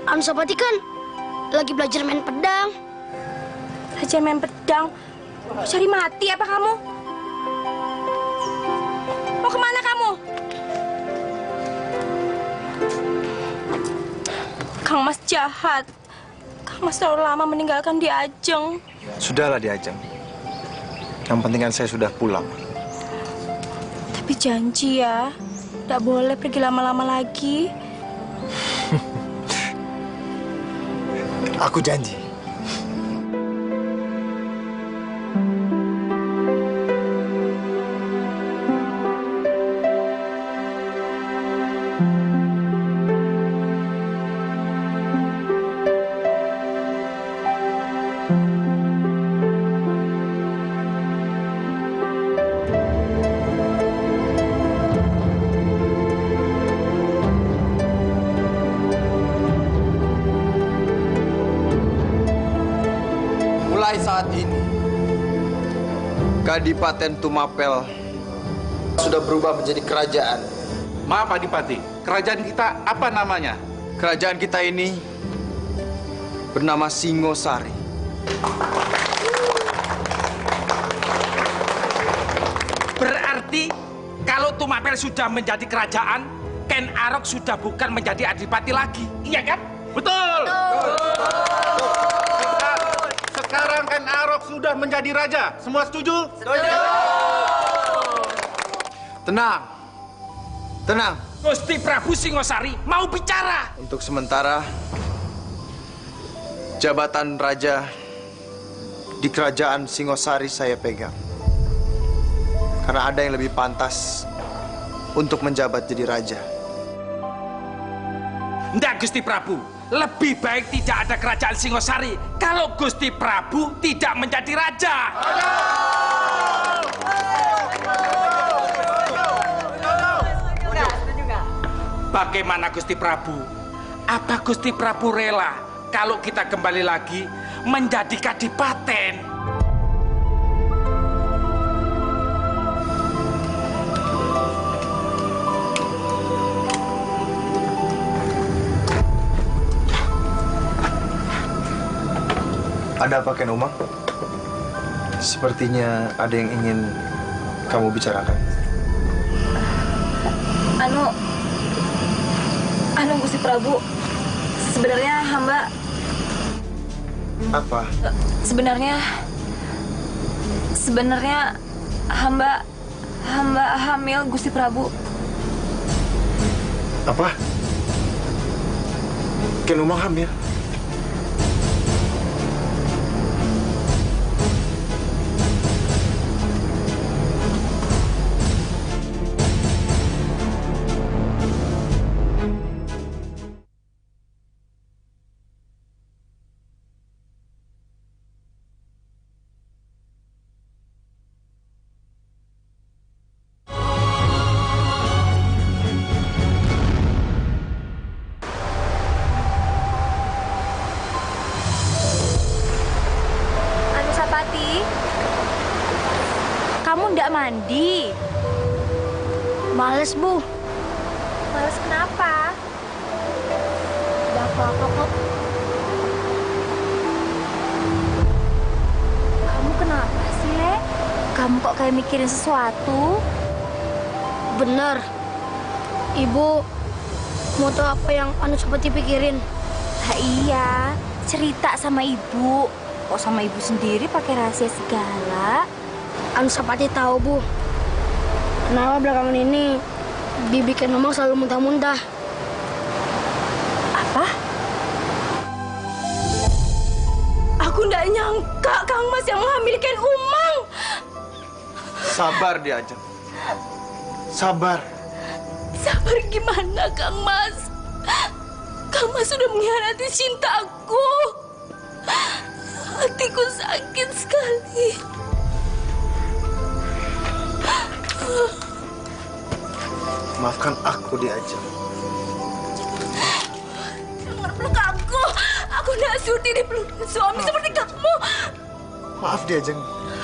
Anusapati kan lagi belajar main pedang. Belajar main pedang? Mau cari mati apa kamu? Mau kemana kamu? Kang Mas jahat. Kang Mas terlalu lama meninggalkan Di Ajeng. Sudahlah Di Ajeng. Yang penting kan saya sudah pulang. Tapi janji ya, tidak boleh pergi lama-lama lagi. Aku janji. Mulai saat ini, Kadipaten Tumapel sudah berubah menjadi kerajaan. Maaf Adipati, kerajaan kita apa namanya? Kerajaan kita ini bernama Singosari. Berarti kalau Tumapel sudah menjadi kerajaan, Ken Arok sudah bukan menjadi adipati lagi, iya kan? Betul. Sekarang Ken Arok sudah menjadi raja. Semua setuju? Setuju. Tenang. Tenang. Gusti Prabu Singosari mau bicara. Untuk sementara, jabatan raja di kerajaan Singosari saya pegang. Karena ada yang lebih pantas untuk menjabat jadi raja. Nggak, Gusti Prabu. Lebih baik tidak ada kerajaan Singosari kalau Gusti Prabu tidak menjadi raja. Bagaimana Gusti Prabu? Apa Gusti Prabu rela kalau kita kembali lagi menjadi kadipaten? Ada apa, Ken Umang? Sepertinya ada yang ingin kamu bicarakan. Gusti Prabu, sebenarnya hamba... Apa? Sebenarnya hamba Hamba hamil, Gusti Prabu. Apa? Ken Umang hamil? Kamu ndak mandi? Males, Bu. Males kenapa? Gak apa-apa kok. Kamu kenapa sih, Le? Kamu kok kayak mikirin sesuatu? Bener. Ibu mau tahu apa yang Anusapati pikirin? Iya, cerita sama ibu. Kok sama ibu sendiri pakai rahasia segala? Anusapati tahu, Bu. Kenapa belakangan ini bibi Ken Umang selalu muntah-muntah? Apa? Aku nggak nyangka Kang Mas yang menghamili Ken Umang. Sabar dia, Ajeng. Sabar. Sabar gimana, Kang Mas? Kang Mas sudah mengkhianati cintaku. Hatiku sakit sekali. Maafkan aku, dia, Ajeng. Jangan peluk aku. Aku nggak sudi dipeluk suami seperti kamu. Maaf, dia, Ajeng.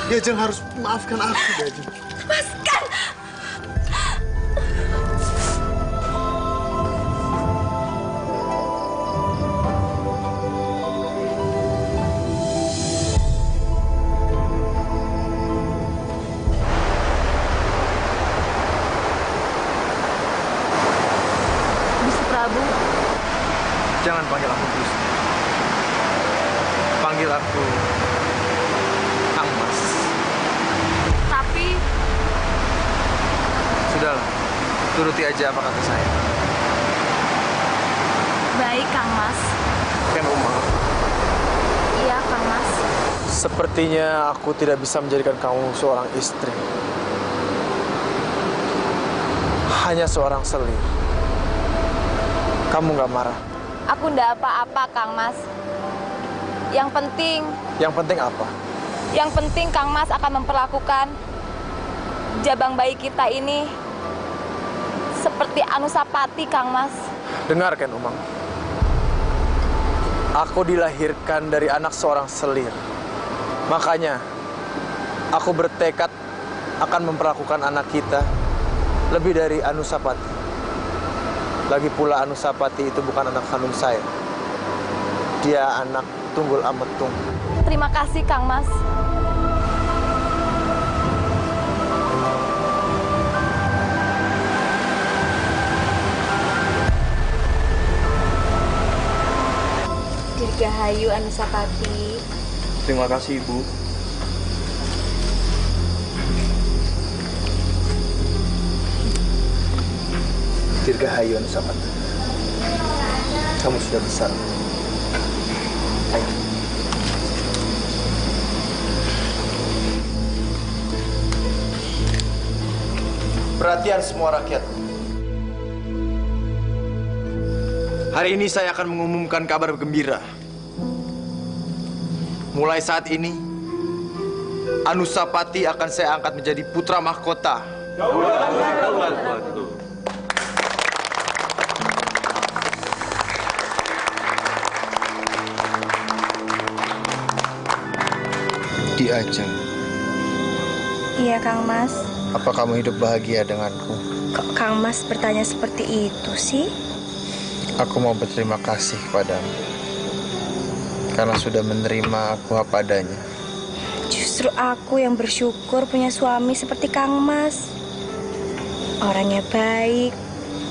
Dia, Ajeng harus maafkan aku, dia, Ajeng. Lepaskan. Jangan panggil aku Gusti. Panggil aku Kang Mas. Tapi Sudahlah, turuti aja apa kata saya. baik, Kang Mas. Ken Umang. Iya, Kang Mas. Sepertinya aku tidak bisa menjadikan kamu seorang istri. Hanya seorang selir. Kamu nggak marah? Aku ndak apa-apa, Kang Mas. Yang penting apa? Yang penting Kang Mas akan memperlakukan jabang bayi kita ini seperti Anusapati, Kang Mas. Dengar, Ken Umang. Aku dilahirkan dari anak seorang selir. Makanya, aku bertekad akan memperlakukan anak kita lebih dari Anusapati. Lagi pula Anusapati itu bukan anak kandung saya. Dia anak Tunggul Ametung. Terima kasih, Kang Mas. Dirgahayu Anusapati. Terima kasih, Ibu. Dirgahayu Anusapati. Kamu sudah besar. Ayo. Perhatian semua rakyat. Hari ini saya akan mengumumkan kabar gembira. Mulai saat ini, Anusapati akan saya angkat menjadi putra mahkota. Di Ajeng. Iya, Kang Mas. Apa kamu hidup bahagia denganku? Kok Kang Mas bertanya seperti itu sih? Aku mau berterima kasih kepadamu. Karena sudah menerima aku apa adanya. Justru aku yang bersyukur punya suami seperti Kang Mas. Orangnya baik,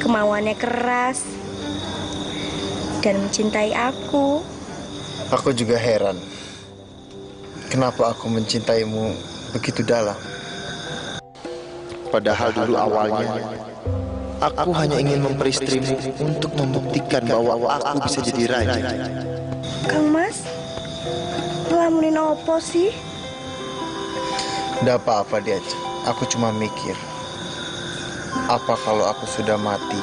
kemauannya keras, dan mencintai aku. Aku juga heran. Kenapa aku mencintaimu begitu dalam? Padahal dulu awalnya aku hanya ingin memperi istrimu untuk membuktikan bahwa aku bisa jadi raja. Kang Mas, ngelamunin opo sih? Nggak apa-apa diajak. Aku cuma mikir, apa kalau aku sudah mati,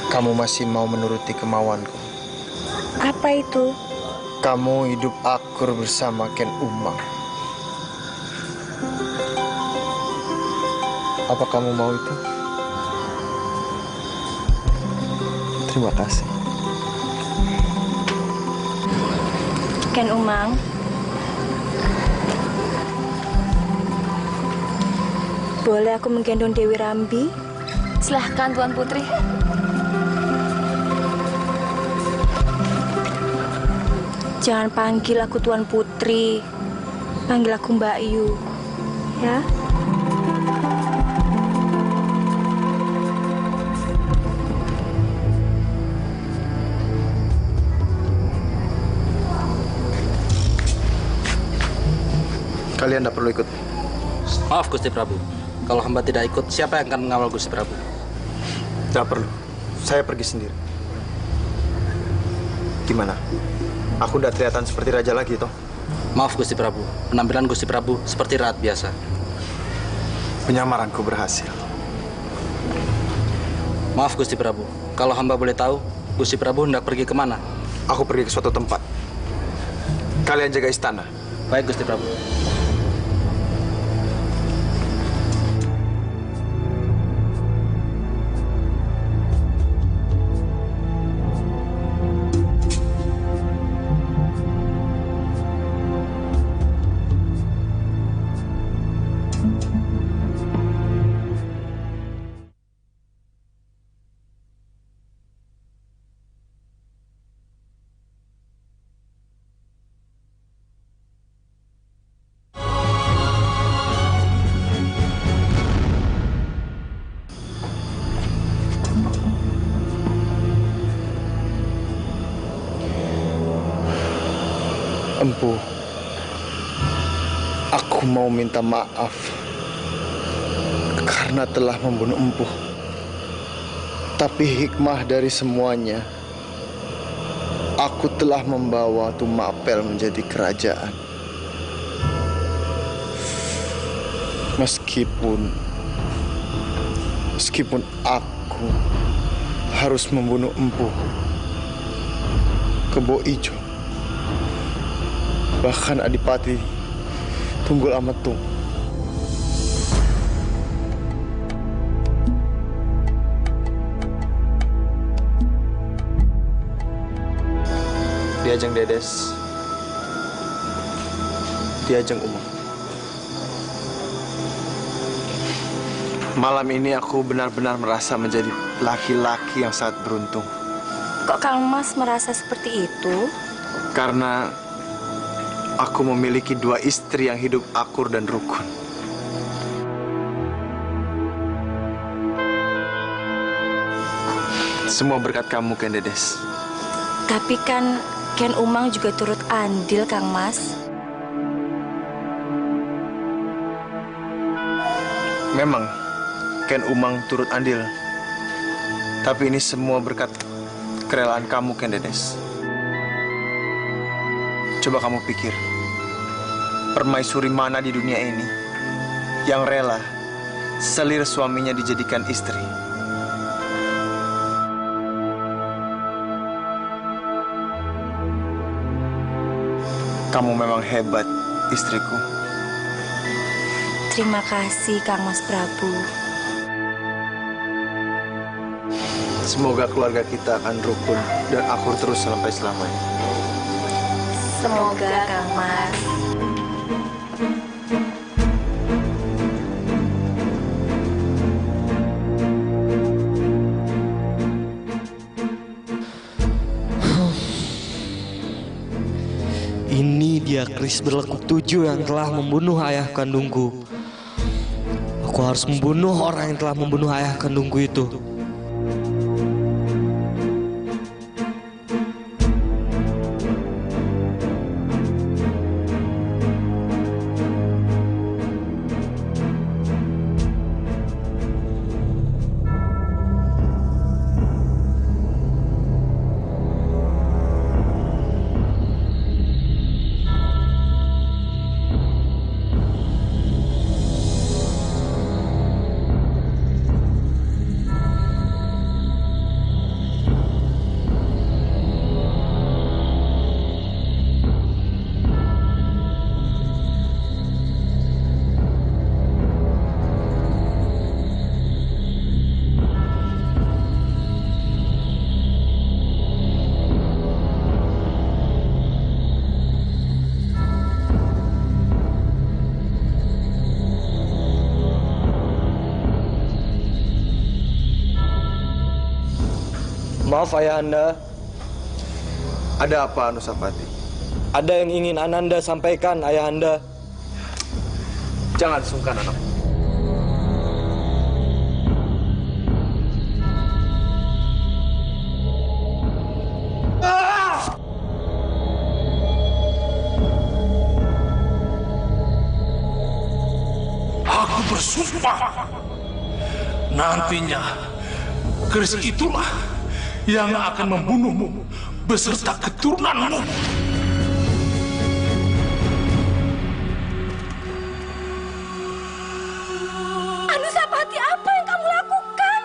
kamu masih mau menuruti kemauanku? Apa itu? Kamu hidup akur bersama Ken Umang. Apa kamu mau itu? Terima kasih. Ken Umang, boleh aku menggendong Dewi Rambi? Silahkan Tuan Putri. Jangan panggil aku Tuan Putri, panggil aku Mbak Yu, ya? Kalian tidak perlu ikut. Maaf Gusti Prabu, kalau hamba tidak ikut, siapa yang akan mengawal Gusti Prabu? Tidak perlu, saya pergi sendiri. Gimana? Aku udah kelihatan seperti raja lagi, toh? Maaf Gusti Prabu, penampilan Gusti Prabu seperti rakyat biasa. Penyamaranku berhasil. Maaf Gusti Prabu, kalau hamba boleh tahu, Gusti Prabu hendak pergi kemana? Aku pergi ke suatu tempat. Kalian jaga istana. Baik Gusti Prabu. Empu, aku mau minta maaf karena telah membunuh Empu. Tapi hikmah dari semuanya, aku telah membawa Tumapel menjadi kerajaan. Meskipun aku harus membunuh Empu, Kebo Ijo, bahkan Adipati Tunggul Ametung. Diajeng Dedes, Diajeng Umang. Malam ini aku benar-benar merasa menjadi laki-laki yang sangat beruntung. Kok Kang Mas merasa seperti itu? Karena aku memiliki dua istri yang hidup akur dan rukun. Semua berkat kamu, Ken Dedes. Tapi kan Ken Umang juga turut andil, Kang Mas. Memang Ken Umang turut andil. Tapi ini semua berkat kerelaan kamu, Ken Dedes. Coba kamu pikir, permaisuri mana di dunia ini yang rela selir suaminya dijadikan istri? Kamu memang hebat, istriku. Terima kasih, Kang Mas Prabu. Semoga keluarga kita akan rukun dan akur terus sampai selamanya. Semoga, Kang Mas. Ini dia keris berlekuk 7 yang telah membunuh ayah kandungku. Aku harus membunuh orang yang telah membunuh ayah kandungku itu. Maaf Ayahanda. Ada apa, Anusapati? Ada yang ingin Ananda sampaikan, Ayahanda. Jangan sungkan, anak. Aku bersumpah, nantinya keris itulah yang akan membunuhmu beserta keturunanmu. Anusapati, apa yang kamu lakukan?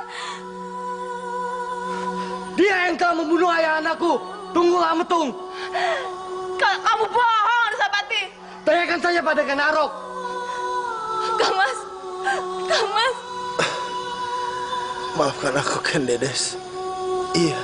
Dia yang telah membunuh ayah anakku, Tunggul Ametung. Kamu bohong, Anusapati. Tanyakan saja pada Kenarok. Kang Mas. Maafkan aku, Ken Dedes. Iya,